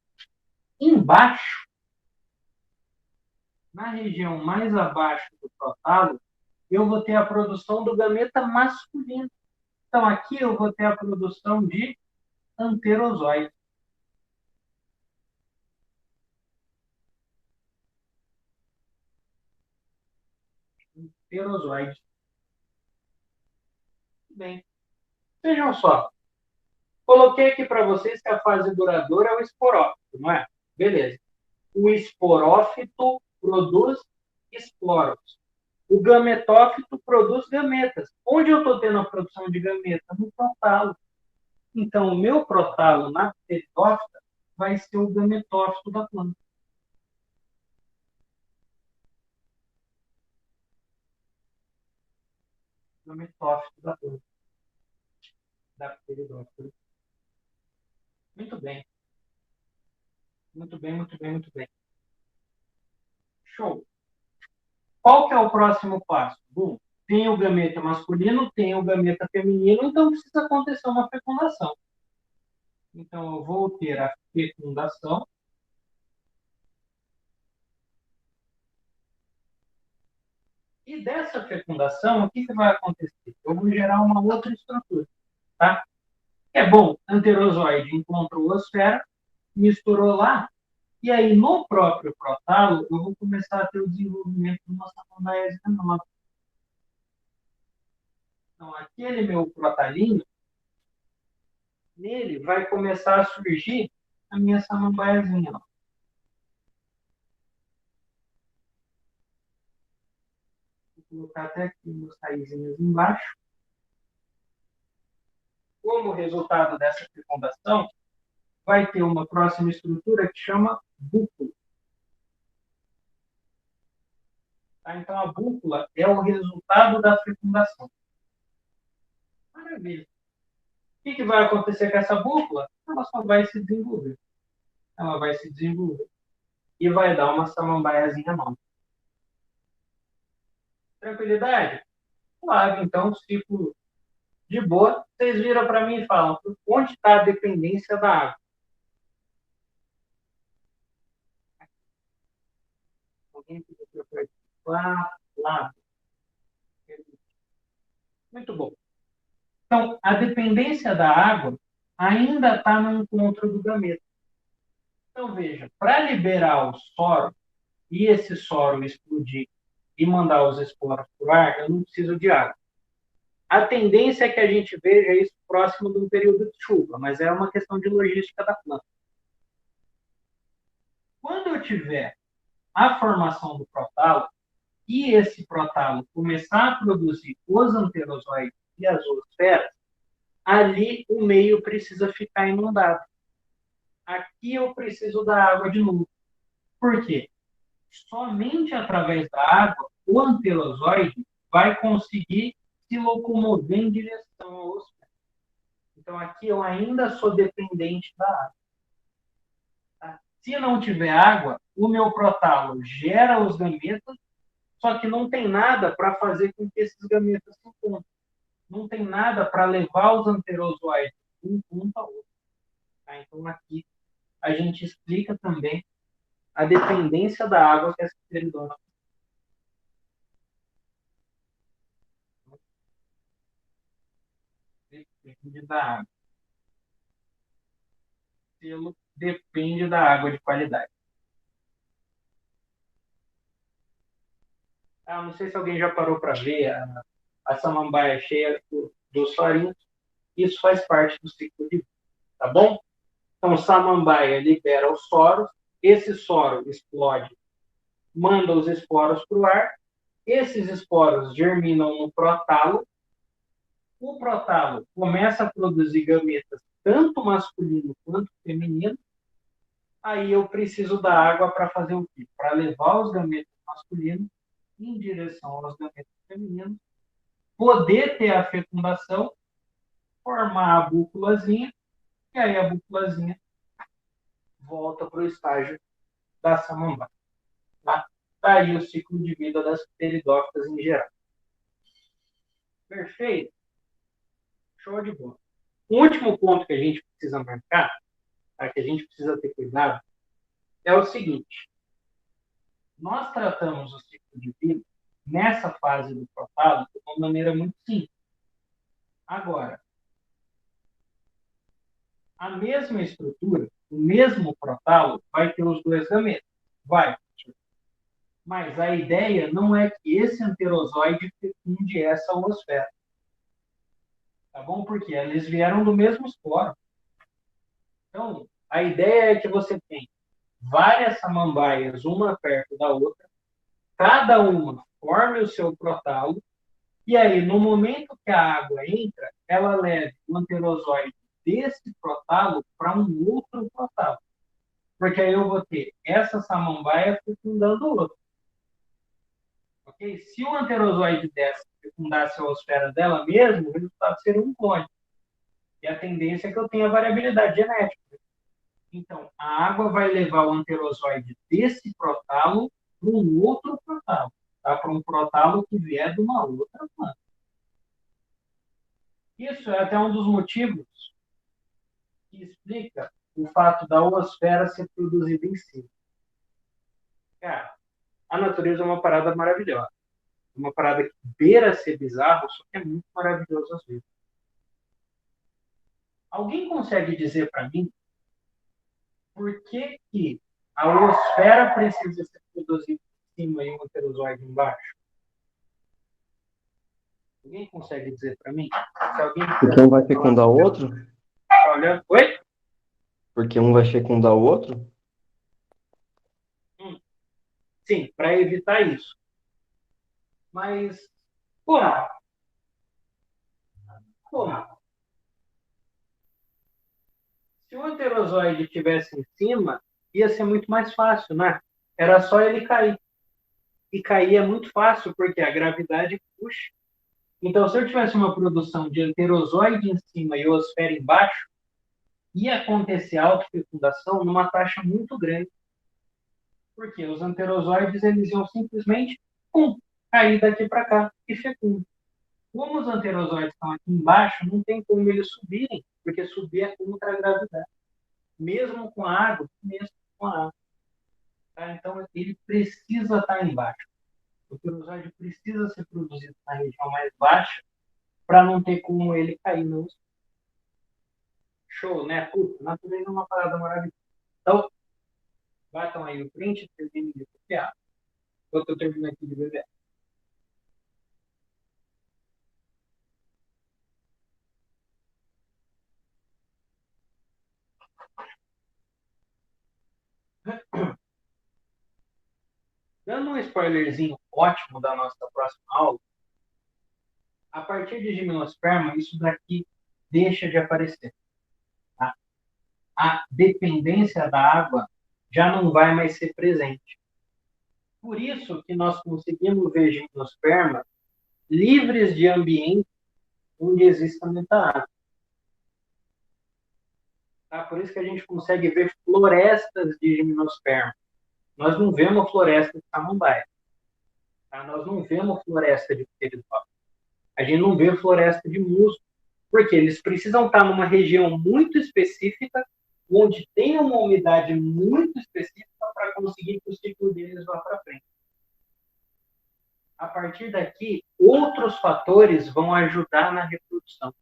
Embaixo, na região mais abaixo do prótalo, eu vou ter a produção do gameta masculino. Então, aqui eu vou ter a produção de anterozóide. Anterozóide. Bem, vejam só. Coloquei aqui para vocês que a fase duradoura é o esporófito, não é? Beleza. O esporófito produz esporos. O gametófito produz gametas. Onde eu estou tendo a produção de gameta? No prótalo. Então, o meu prótalo na pteriófita vai ser o gametófito da planta. Gametófito da planta. Da pteriófita. Muito bem. Muito bem, muito bem, muito bem. Show. Qual que é o próximo passo? Bom, tem o gameta masculino, tem o gameta feminino, então precisa acontecer uma fecundação. Então, eu vou ter a fecundação. E dessa fecundação, o que vai acontecer? Eu vou gerar uma outra estrutura. Tá? É bom, anterozóide encontrou a esfera, misturou lá, e aí no próprio prótalo, eu vou começar a ter o desenvolvimento de uma samambaia nova. Então, aquele meu protalinho, nele vai começar a surgir a minha samambaiazinha. Vou colocar até aqui meus raizinhos embaixo. Como resultado dessa fecundação, vai ter uma próxima estrutura que chama búcula. Tá? Então, a búcula é o resultado da fecundação. Maravilha. O que vai acontecer com essa búcula? Ela só vai se desenvolver. Ela vai se desenvolver. E vai dar uma samambaiazinha nova. Tranquilidade? Claro, então, ciclo de boa. Vocês viram para mim e falam, onde está a dependência da água? Alguém pediu para lá. Muito bom. Então, a dependência da água ainda está no encontro do gameta. Então, veja, para liberar o soro e esse soro explodir e mandar os esporos para o ar, eu não preciso de água. A tendência é que a gente veja isso próximo de um período de chuva, mas é uma questão de logística da planta. Quando eu tiver a formação do protalo e esse protalo começar a produzir os anterozoides e as zoosferas, ali o meio precisa ficar inundado. Aqui eu preciso da água de novo. Por quê? Somente através da água o anterozoide vai conseguir se locomover em direção ao oceano. Então aqui eu ainda sou dependente da água. Tá? Se não tiver água, o meu protalo gera os gametas, só que não tem nada para fazer com que esses gametas se encontrem. Não tem nada para levar os anterozoides de um ponto a outro. Tá? Então aqui a gente explica também a dependência da água que essa pteridona depende da água. Selo depende da água de qualidade. Não sei se alguém já parou para ver a samambaia cheia dos sorinhos. Isso faz parte do ciclo de vida, tá bom? Então, samambaia libera os soros, esse soro explode, manda os esporos para o ar, esses esporos germinam no protalo, o protalo começa a produzir gametas, tanto masculino quanto feminino, aí eu preciso da água para fazer o quê? Para levar os gametas masculinos em direção aos gametas femininos, poder ter a fecundação, formar a búculazinha, e aí a búculazinha volta para o estágio da samambaia. Tá? Daí o ciclo de vida das pteridófitas em geral. Perfeito? Show de bola. O último ponto que a gente precisa marcar, tá? Que a gente precisa ter cuidado, é o seguinte. Nós tratamos o ciclo de vida nessa fase do protalo de uma maneira muito simples. Agora, a mesma estrutura, o mesmo protalo, vai ter os dois gametas. Vai. Mas a ideia não é que esse anterozoide fecunde essa oosfera. Tá bom? Porque eles vieram do mesmo esporo. Então, a ideia é que você tem várias samambaias, uma perto da outra, cada uma forme o seu protalo, e aí, no momento que a água entra, ela leva o anterozoide desse protalo para um outro protalo. Porque aí eu vou ter essa samambaia fecundando outra. Okay? Se o anterozoide dessa fecundasse a oosfera dela mesmo, o resultado seria um clone. E a tendência é que eu tenha variabilidade genética. Então, a água vai levar o anterozoide desse protalo para um outro protalo. Tá? Para um protalo que vier de uma outra planta. Isso é até um dos motivos que explica o fato da oosfera ser produzida em si. Cara, a natureza é uma parada maravilhosa. Uma parada que beira ser bizarro, só que é muito maravilhoso às vezes. Alguém consegue dizer para mim por que a oosfera precisa ser produzida em cima e o anterozoide embaixo? Alguém consegue dizer para mim? Se alguém
Porque um vai fecundar o outro?
Olha, oi?
Porque um vai fecundar o outro?
Sim, para evitar isso. Mas, como? Como? Se o anterozoide estivesse em cima, ia ser muito mais fácil, né? Era só ele cair. E cair é muito fácil, porque a gravidade puxa. Então, se eu tivesse uma produção de anterozoide em cima e oosfera embaixo, ia acontecer autofecundação numa taxa muito grande. Porque os anterozoides eles iam simplesmente cair daqui para cá e fecundam. Como os anterozoides estão aqui embaixo, não tem como eles subirem, porque subir é contra a gravidade. Mesmo com a água, mesmo com a água. Tá? Então, ele precisa estar embaixo. O anterozoide precisa ser produzido na região mais baixa para não ter como ele cair no show, né? Puta, a natureza é uma parada maravilhosa. Então, batam aí o print, terminem de copiar, enquanto eu termino aqui de beber. Dando um spoilerzinho ótimo da nossa próxima aula, a partir de gimnosperma, isso daqui deixa de aparecer. Tá? A dependência da água já não vai mais ser presente. Por isso que nós conseguimos ver gimnosperma livres de ambiente onde exista muita água. Tá? Por isso que a gente consegue ver florestas de gimnosperma. Nós não vemos floresta de samambaia. Tá? Nós não vemos floresta de pteridófilo. A gente não vê floresta de musgo. Porque eles precisam estar numa região muito específica, onde tem uma umidade muito específica para conseguir que o ciclo deles vá para frente. A partir daqui, outros fatores vão ajudar na reprodução.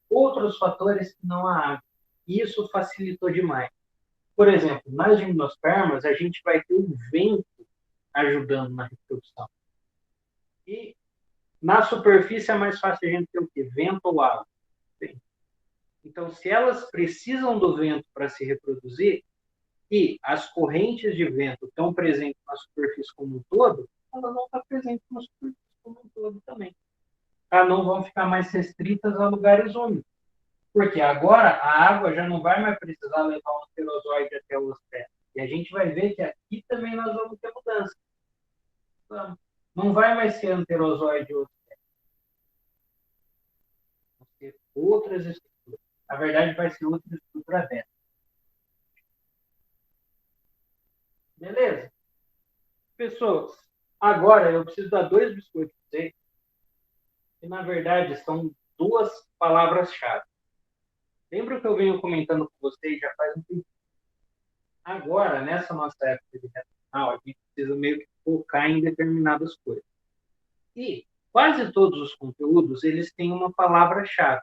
Outros fatores que não a água. Isso facilitou demais. Por exemplo, nas gimnospermas, a gente vai ter o vento ajudando na reprodução. E na superfície é mais fácil a gente ter o quê? Vento ou água. Vento. Então, se elas precisam do vento para se reproduzir, e as correntes de vento estão presentes na superfície como um todo, elas vão estar presentes na superfície como um todo também. Elas não vão ficar mais restritas a lugares úmidos. Porque agora a água já não vai mais precisar levar um pterozoide até o osteto. E a gente vai ver que aqui também nós vamos ter mudança. Então, não vai mais ser anterozoide ou osteto. Vão ser outras estruturas. Na verdade, vai ser outra estrutura dessa. Beleza? Pessoas, agora eu preciso dar 2 biscoitos para vocês, que na verdade são 2 palavras-chave. Lembra que eu venho comentando com vocês já faz um tempo? Agora, nessa nossa época de reta final, a gente precisa meio que focar em determinadas coisas. E quase todos os conteúdos, eles têm uma palavra-chave,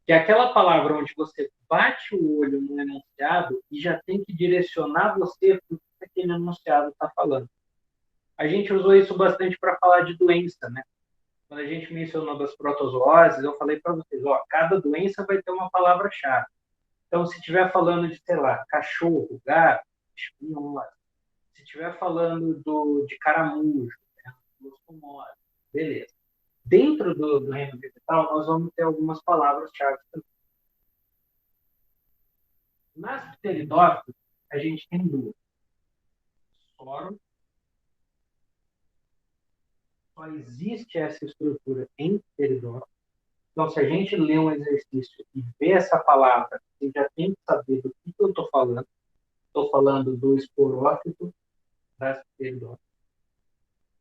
que é aquela palavra onde você bate o olho no enunciado e já tem que direcionar você para o que aquele enunciado está falando. A gente usou isso bastante para falar de doença, né? Quando a gente mencionou das protozooses, eu falei para vocês, ó, cada doença vai ter uma palavra-chave. Então, se estiver falando de, sei lá, cachorro, gato, espinhose, se estiver falando de caramujo, né, beleza. Dentro do reino vegetal, nós vamos ter algumas palavras-chave também. Nas pteridófitas, a gente tem 2. Soro. Só existe essa estrutura em pteridófitos. Então, se a gente lê um exercício e vê essa palavra, você já tem que saber do que eu estou falando. Estou falando do esporófito das pteridófitas.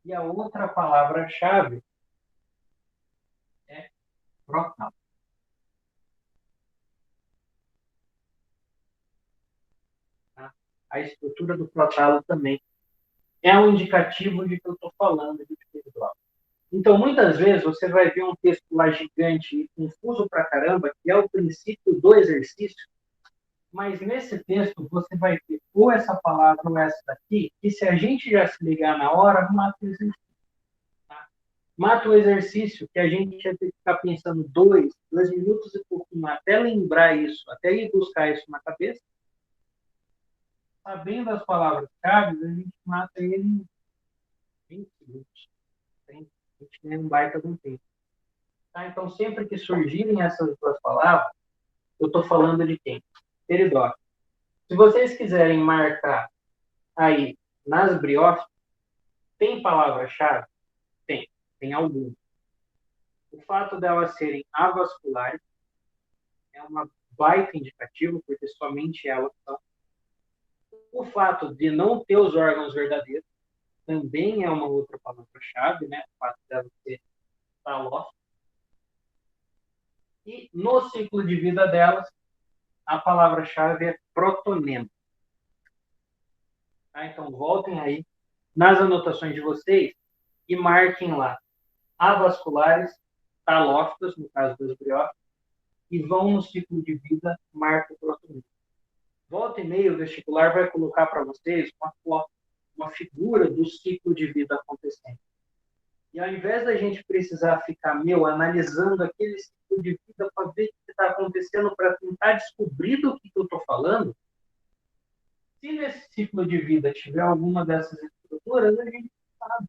E a outra palavra-chave é prótalo. Tá? A estrutura do prótalo também é um indicativo de que eu estou falando de pteridófitos. Então, muitas vezes, você vai ver um texto lá gigante e confuso pra caramba, que é o princípio do exercício, mas nesse texto você vai ter ou essa palavra ou essa daqui, que se a gente já se ligar na hora, mata o exercício. Tá? Mata o exercício, que a gente ia ter que ficar pensando 2 minutos e pouquinho até lembrar isso, até ir buscar isso na cabeça. Sabendo as palavras-chave, a gente mata ele em 20 minutos. A gente tem um baita de um tempo. Tá? Então, sempre que surgirem essas 2 palavras, eu estou falando de quem? Pteridófito. Se vocês quiserem marcar aí nas briófitas, tem palavra-chave? Tem algum. O fato delas serem avasculares é uma baita indicativo, porque somente elas são. O fato de não ter os órgãos verdadeiros também é uma outra palavra-chave, né? O fato delas ser talófitas. E no ciclo de vida delas, a palavra-chave é protonema. Tá? Então, voltem aí nas anotações de vocês e marquem lá avasculares, talófitas, no caso das briófitas, e vão no ciclo de vida, marca o protonema. Volta e meia, o vestibular vai colocar para vocês uma foto, uma figura do ciclo de vida acontecendo. E ao invés da gente precisar ficar, analisando aquele ciclo de vida para ver o que está acontecendo, para tentar descobrir do que eu estou falando, se nesse ciclo de vida tiver alguma dessas estruturas, a gente sabe.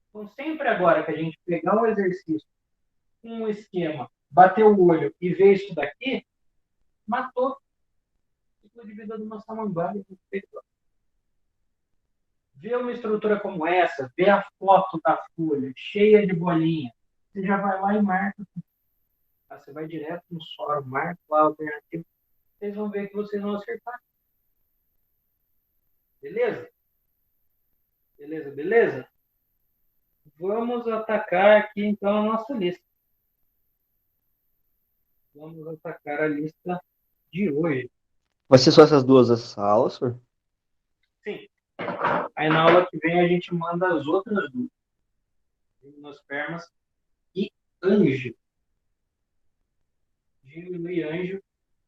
Então, sempre agora que a gente pegar um exercício, um esquema, bater o olho e ver isso daqui, matou o ciclo de vida de uma samambaia. Ver uma estrutura como essa, ver a foto da folha cheia de bolinha, você já vai lá e marca. Você vai direto no soro, marca lá a alternativa, vocês vão ver que vocês vão acertar. Beleza? Beleza, beleza? Vamos atacar aqui, então, a nossa lista. Vamos atacar a lista de hoje.
Vai ser só essas duas aulas, senhor?
Sim. Aí, na aula que vem, a gente manda as outras duas. Gimnospermas e anjo. Gêmeo e anjo.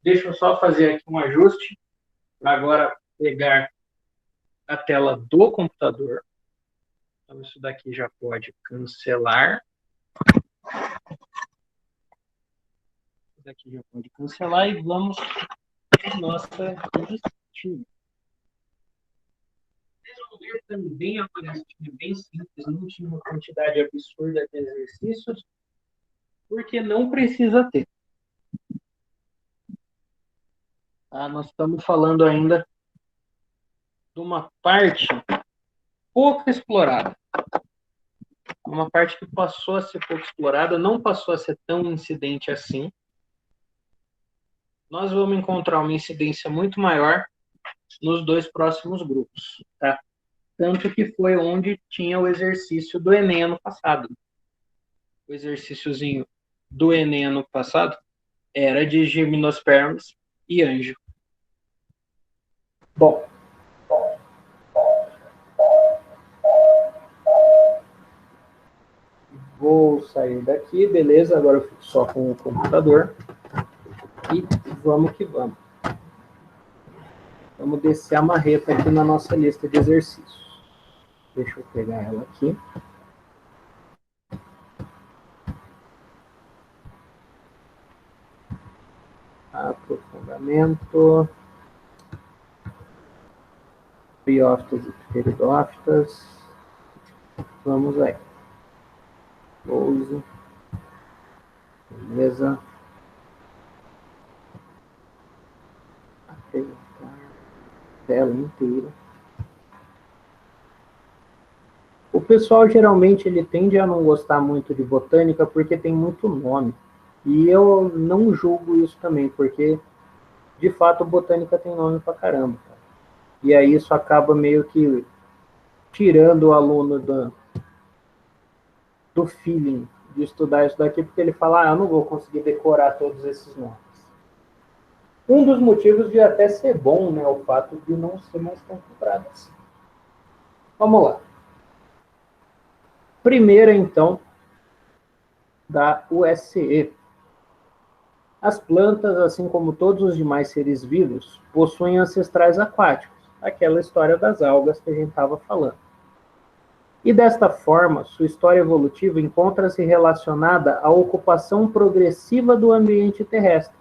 Deixa eu só fazer aqui um ajuste para agora pegar a tela do computador. Então, isso daqui já pode cancelar. Isso daqui já pode cancelar e vamos para a nossa listinha. Vocês vão ver também a listinha bem simples, não tinha uma quantidade absurda de exercícios, porque não precisa ter. Nós estamos falando ainda de uma parte pouco explorada. Uma parte que passou a ser pouco explorada, não passou a ser tão incidente assim. Nós vamos encontrar uma incidência muito maior nos dois próximos grupos, tá? Tanto que foi onde tinha o exercício do Enem ano passado. O exercíciozinho do Enem ano passado era de gimnospermas e anjo. Bom. Vou sair daqui, beleza? Agora eu fico só com o computador. E vamos que vamos. Vamos descer a marreta aqui na nossa lista de exercícios. Deixa eu pegar ela aqui. Aprofundamento. Briófitas e pteridófitas. Vamos aí. Pouso. Beleza. Tela inteira. O pessoal geralmente ele tende a não gostar muito de botânica porque tem muito nome. E eu não julgo isso também, porque de fato botânica tem nome pra caramba. Cara. E aí isso acaba meio que tirando o aluno do feeling de estudar isso daqui, porque ele fala, eu não vou conseguir decorar todos esses nomes. Um dos motivos de até ser bom, né, o fato de não ser mais tão comprado assim. Vamos lá. Primeira, então, da USE. As plantas, assim como todos os demais seres vivos, possuem ancestrais aquáticos, aquela história das algas que a gente estava falando. E desta forma, sua história evolutiva encontra-se relacionada à ocupação progressiva do ambiente terrestre.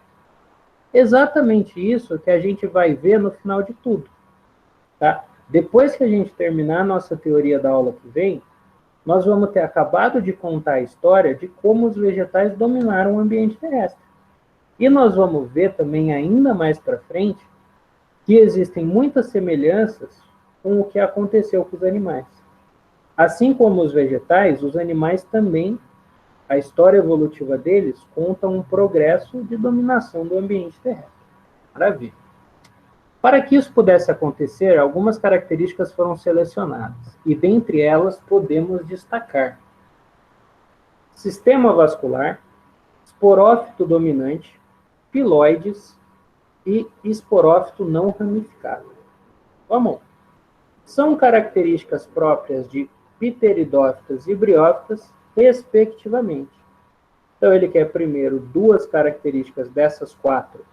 Exatamente isso que a gente vai ver no final de tudo. Tá? Depois que a gente terminar a nossa teoria da aula que vem, nós vamos ter acabado de contar a história de como os vegetais dominaram o ambiente terrestre. E nós vamos ver também, ainda mais para frente, que existem muitas semelhanças com o que aconteceu com os animais. Assim como os vegetais, os animais também, a história evolutiva deles conta um progresso de dominação do ambiente terrestre. Maravilha. Para que isso pudesse acontecer, algumas características foram selecionadas, e dentre elas podemos destacar sistema vascular, esporófito dominante, piloides e esporófito não ramificado. Vamos lá. São características próprias de pteridófitas e briófitas, respectivamente. Então, ele quer primeiro duas características dessas quatro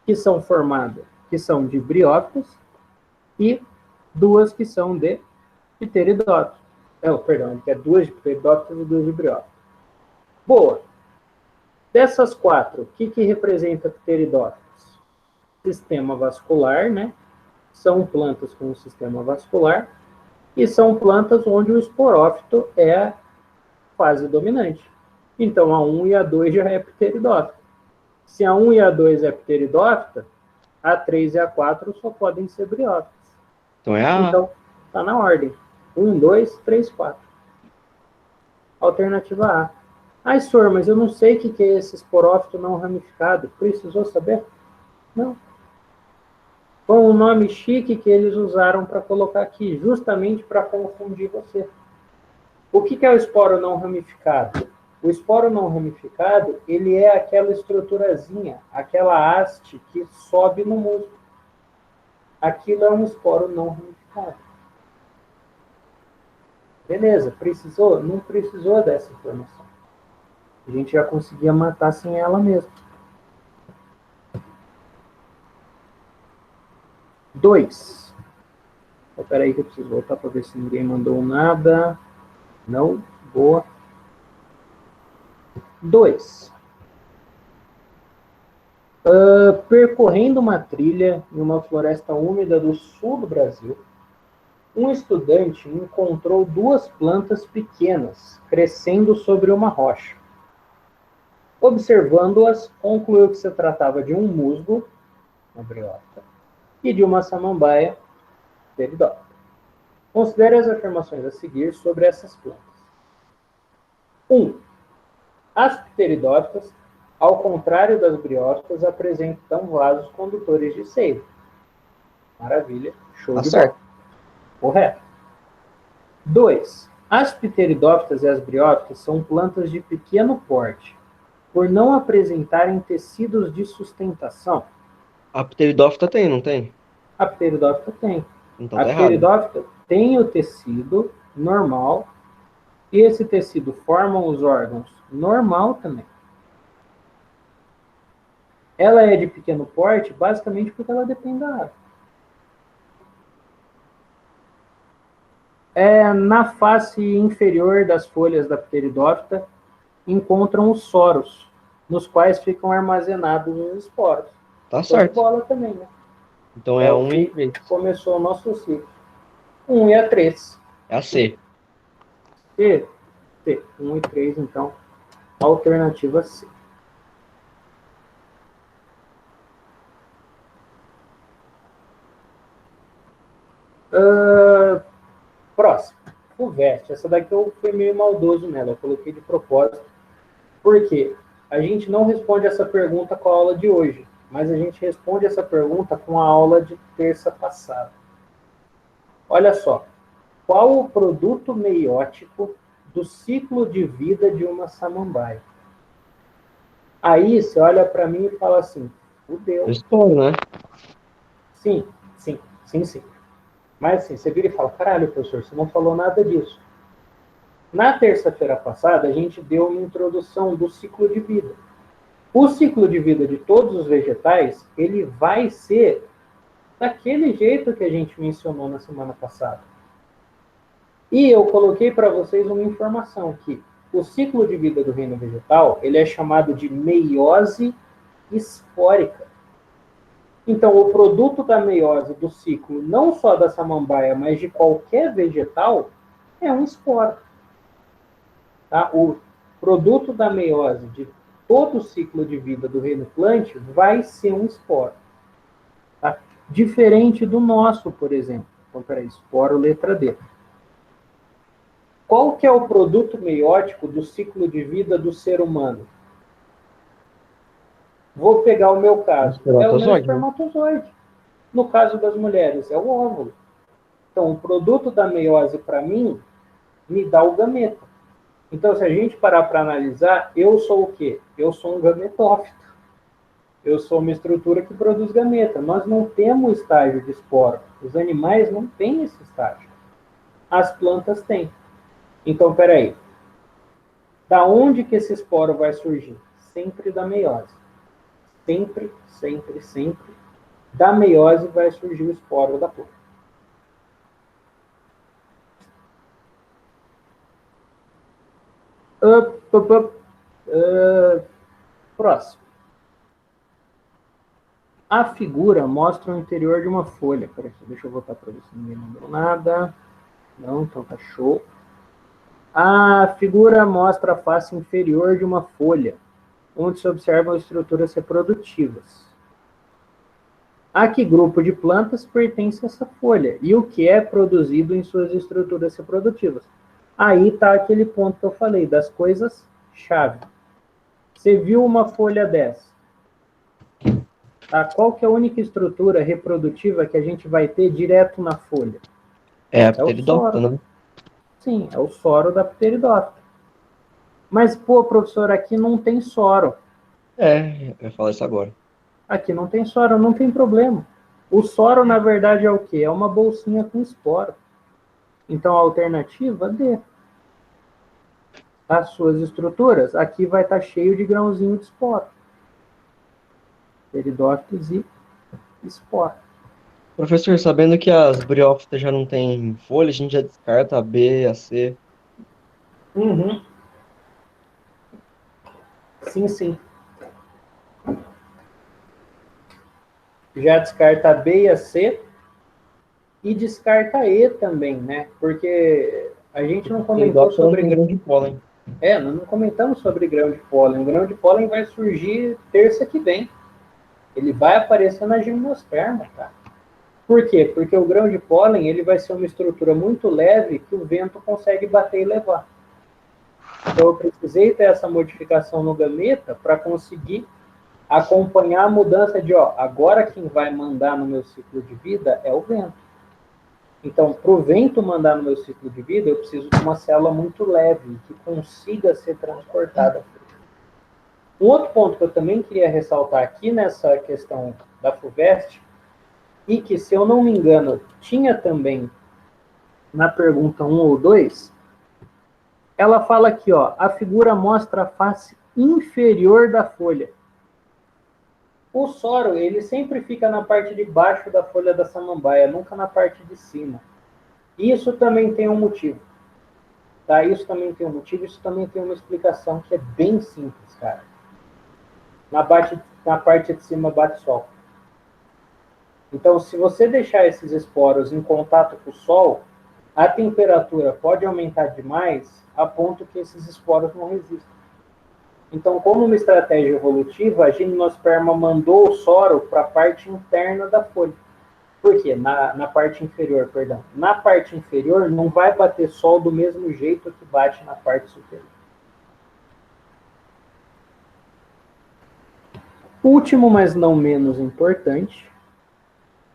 que são formadas, que são de briófitas, e duas que são de pteridófitos. Perdão, ele quer 2 de pteridófitas e 2 de briófitas. Boa. Dessas 4, o que representa pteridófitas? Sistema vascular, né? São plantas com um sistema vascular e são plantas onde o esporófito é a fase dominante. Então, a 1 e a 2 já é pteridófita. Se a 1 e a 2 é pteridófita, a 3 e a 4 só podem ser briófitas.
Então é a...
Então, está na ordem. 1, 2, 3, 4. Alternativa A. Ai, senhor, mas eu não sei o que é esse esporófito não ramificado. Precisou saber? Não. Foi um nome chique que eles usaram para colocar aqui, justamente para confundir você. O que é o esporo não ramificado? O esporo não ramificado, ele é aquela estruturazinha, aquela haste que sobe no músculo. Aquilo é um esporo não ramificado. Beleza, precisou? Não precisou dessa informação. A gente já conseguia matar sem ela mesmo. 2. Espera aí que eu preciso voltar para ver se ninguém mandou nada. Não, boa. 2. Percorrendo uma trilha em uma floresta úmida do sul do Brasil, um estudante encontrou 2 plantas pequenas crescendo sobre uma rocha. Observando-as, concluiu que se tratava de um musgo, uma briófita, e de uma samambaia, pteridófita. Considere as afirmações a seguir sobre essas plantas. 1. As pteridófitas, ao contrário das briófitas, apresentam vasos condutores de seiva. Maravilha, show de bola. Correto. 2. As pteridófitas e as briófitas são plantas de pequeno porte, por não apresentarem tecidos de sustentação.
A pteridófita tem, não tem?
A pteridófita tem.
Então
A
tá errado.
pteridófita tem o tecido normal, e esse tecido forma os órgãos normal também. Ela é de pequeno porte, basicamente porque ela depende da água. Na face inferior das folhas da pteridófita encontram os soros, nos quais ficam armazenados os esporos.
Tá certo.
Bola também, né?
Então é 1 e 3.
Começou o nosso ciclo. 1 e a 3.
É a C.
C. 1 e 3, então. Alternativa C. Próximo. FUVEST. Essa daqui eu fui meio maldoso nela. Eu coloquei de propósito. Por quê? A gente não responde essa pergunta com a aula de hoje, mas a gente responde essa pergunta com a aula de terça passada. Olha só. Qual o produto meiótico do ciclo de vida de uma samambaia? Aí você olha para mim e fala assim, fudeu.
Esporo, né?
Sim. Mas assim, você vira e fala, caralho, professor, você não falou nada disso. Na terça-feira passada, a gente deu uma introdução do ciclo de vida. O ciclo de vida de todos os vegetais, ele vai ser daquele jeito que a gente mencionou na semana passada. E eu coloquei para vocês uma informação que o ciclo de vida do reino vegetal, ele é chamado de meiose espórica. Então, o produto da meiose do ciclo, não só da samambaia, mas de qualquer vegetal, é um esporo. Tá? O produto da meiose de todo o ciclo de vida do reino plântico vai ser um esporo. Tá? Diferente do nosso, por exemplo. Então, peraí, esporo, letra D. Qual que é o produto meiótico do ciclo de vida do ser humano? Vou pegar o meu caso. É o meu espermatozoide. No caso das mulheres, é o óvulo. Então, o produto da meiose, para mim, me dá o gameta. Então, se a gente parar para analisar, eu sou o quê? Eu sou um gametófito. Eu sou uma estrutura que produz gameta. Nós não temos estágio de esporo. Os animais não têm esse estágio. As plantas têm. Então, peraí. Da onde que esse esporo vai surgir? Sempre da meiose. Sempre. Da meiose vai surgir o esporo da planta. Próximo. A figura mostra o interior de uma folha. Peraí, deixa eu voltar para ver se ninguém lembrou nada. Não, então tá show. A figura mostra a face inferior de uma folha, onde se observam as estruturas reprodutivas. A que grupo de plantas pertence essa folha? E o que é produzido em suas estruturas reprodutivas? Aí está aquele ponto que eu falei, das coisas-chave. Você viu uma folha dessa? Tá? Qual que é a única estrutura reprodutiva que a gente vai ter direto na folha?
É a
É o
pteridófita,
soro.
né?
Sim, é o soro da pteridófita. Mas, pô, professor, aqui não tem soro.
É, eu ia falar isso agora.
Aqui não tem soro, não tem problema. O soro, na verdade, é o quê? É uma bolsinha com esporo. Então, a alternativa, D. As suas estruturas, aqui vai estar cheio de grãozinho de esporo. Peridófitos e esporo.
Professor, sabendo que as briófitas já não têm folha, a gente já descarta a B, a C.
Uhum. Sim, sim. Já descarta a B e a C e descarta a E também, né? Porque a gente não comentou
Pteridófita não
sobre
tem grão de pólen.
nós não comentamos sobre grão de pólen. O grão de pólen vai surgir terça que vem. Ele vai aparecer na gimnosperma, tá? Por quê? Porque o grão de pólen ele vai ser uma estrutura muito leve que o vento consegue bater e levar. Então eu precisei ter essa modificação no gameta para conseguir acompanhar a mudança de, agora quem vai mandar no meu ciclo de vida é o vento. Então, para o vento mandar no meu ciclo de vida, eu preciso de uma célula muito leve, que consiga ser transportada. Um outro ponto que eu também queria ressaltar aqui nessa questão da FUVEST, e que, se eu não me engano, tinha também na pergunta 1 ou 2, ela fala aqui, a figura mostra a face inferior da folha. O soro, ele sempre fica na parte de baixo da folha da samambaia, nunca na parte de cima. Isso também tem um motivo. Tá? Isso também tem um motivo, isso também tem uma explicação que é bem simples, cara. Na parte de cima bate sol. Então, se você deixar esses esporos em contato com o sol, a temperatura pode aumentar demais a ponto que esses esporos não resistem. Então, como uma estratégia evolutiva, a gimnosperma mandou o soro para a parte interna da folha. Por quê? Na parte inferior, perdão. Na parte inferior não vai bater sol do mesmo jeito que bate na parte superior. Último, mas não menos importante,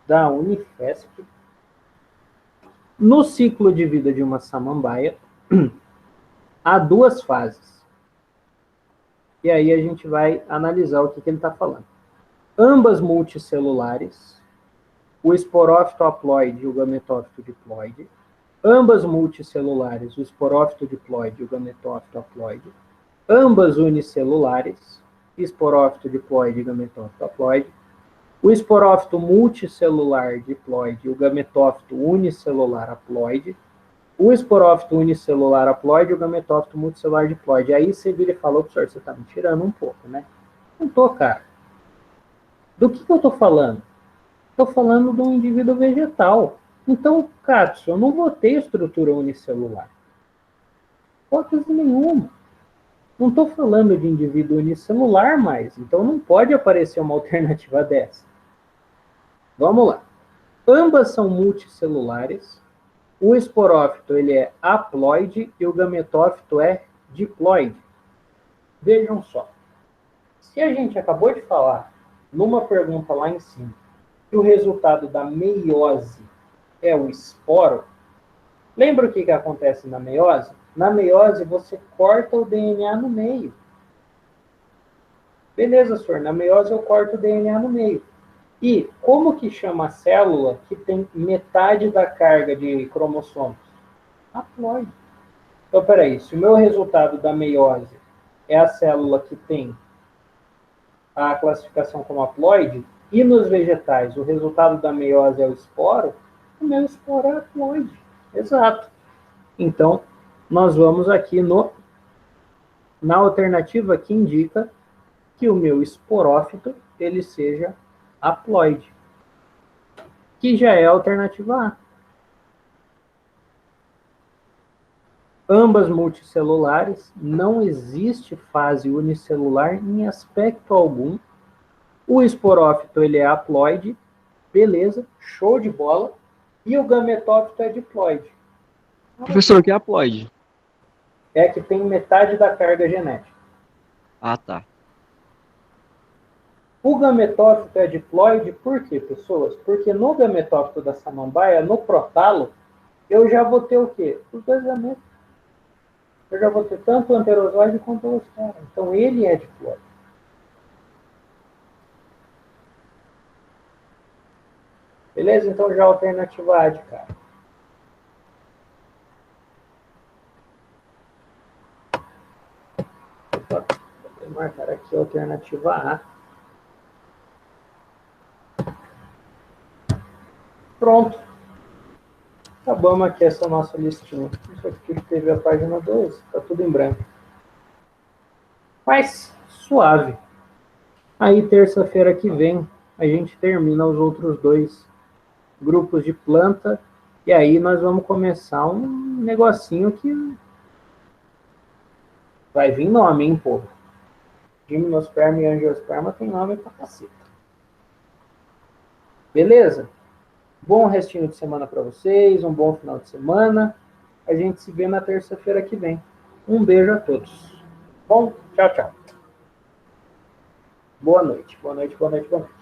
da Unifesp. No ciclo de vida de uma samambaia, há duas fases. E aí a gente vai analisar o que ele está falando. Ambas multicelulares, o esporófito haploide e o gametófito diploide. Ambas multicelulares, o esporófito diploide e o gametófito haploide. Ambas unicelulares, esporófito diploide e gametófito haploide. O esporófito multicelular diploide e o gametófito unicelular haploide. O esporófito unicelular haploide e o gametófito multicelular diploide. Aí você vira e fala, professor, você está me tirando um pouco, né? Não tô, cara. Do que eu tô falando? Estou falando de um indivíduo vegetal. Então, Katsu, eu não vou ter estrutura unicelular. Hipótese nenhuma. Não estou falando de indivíduo unicelular mais. Então, não pode aparecer uma alternativa dessa. Vamos lá. Ambas são multicelulares. O esporófito ele é haploide e o gametófito é diploide. Vejam só. Se a gente acabou de falar, numa pergunta lá em cima, que o resultado da meiose é o esporo, lembra o que acontece na meiose? Na meiose, você corta o DNA no meio. Beleza, senhor, na meiose eu corto o DNA no meio. E como que chama a célula que tem metade da carga de cromossomos? Haploide. Então, peraí, se o meu resultado da meiose é a célula que tem a classificação como haploide, e nos vegetais o resultado da meiose é o esporo, o meu esporo é haploide. Exato. Então, nós vamos aqui no na alternativa que indica que o meu esporófito ele seja haploide, que já é a alternativa A. Ambas multicelulares, não existe fase unicelular em aspecto algum. O esporófito ele é haploide, beleza, show de bola. E o gametófito é diploide.
Professor, o que é haploide?
É que tem metade da carga genética.
Ah, tá.
O gametófito é diploide por quê, pessoas? Porque no gametófito da samambaia, no protalo, eu já vou ter o quê? Os dois gametos. Eu já vou ter tanto o anterozoide quanto o esfera. Então ele é diploide. Beleza? Então já a alternativa A de cara. Vou marcar aqui a alternativa A. Pronto. Acabamos aqui essa nossa listinha. Isso aqui teve a página 2, está tudo em branco. Mas suave. Aí terça-feira que vem a gente termina os outros dois grupos de planta e aí nós vamos começar um negocinho que vai vir nome, hein, povo? Gimnosperma e angiosperma tem nome pra caceta. Beleza? Bom restinho de semana para vocês, um bom final de semana. A gente se vê na terça-feira que vem. Um beijo a todos. Bom, tchau, tchau. Boa noite, boa noite, boa noite, boa noite.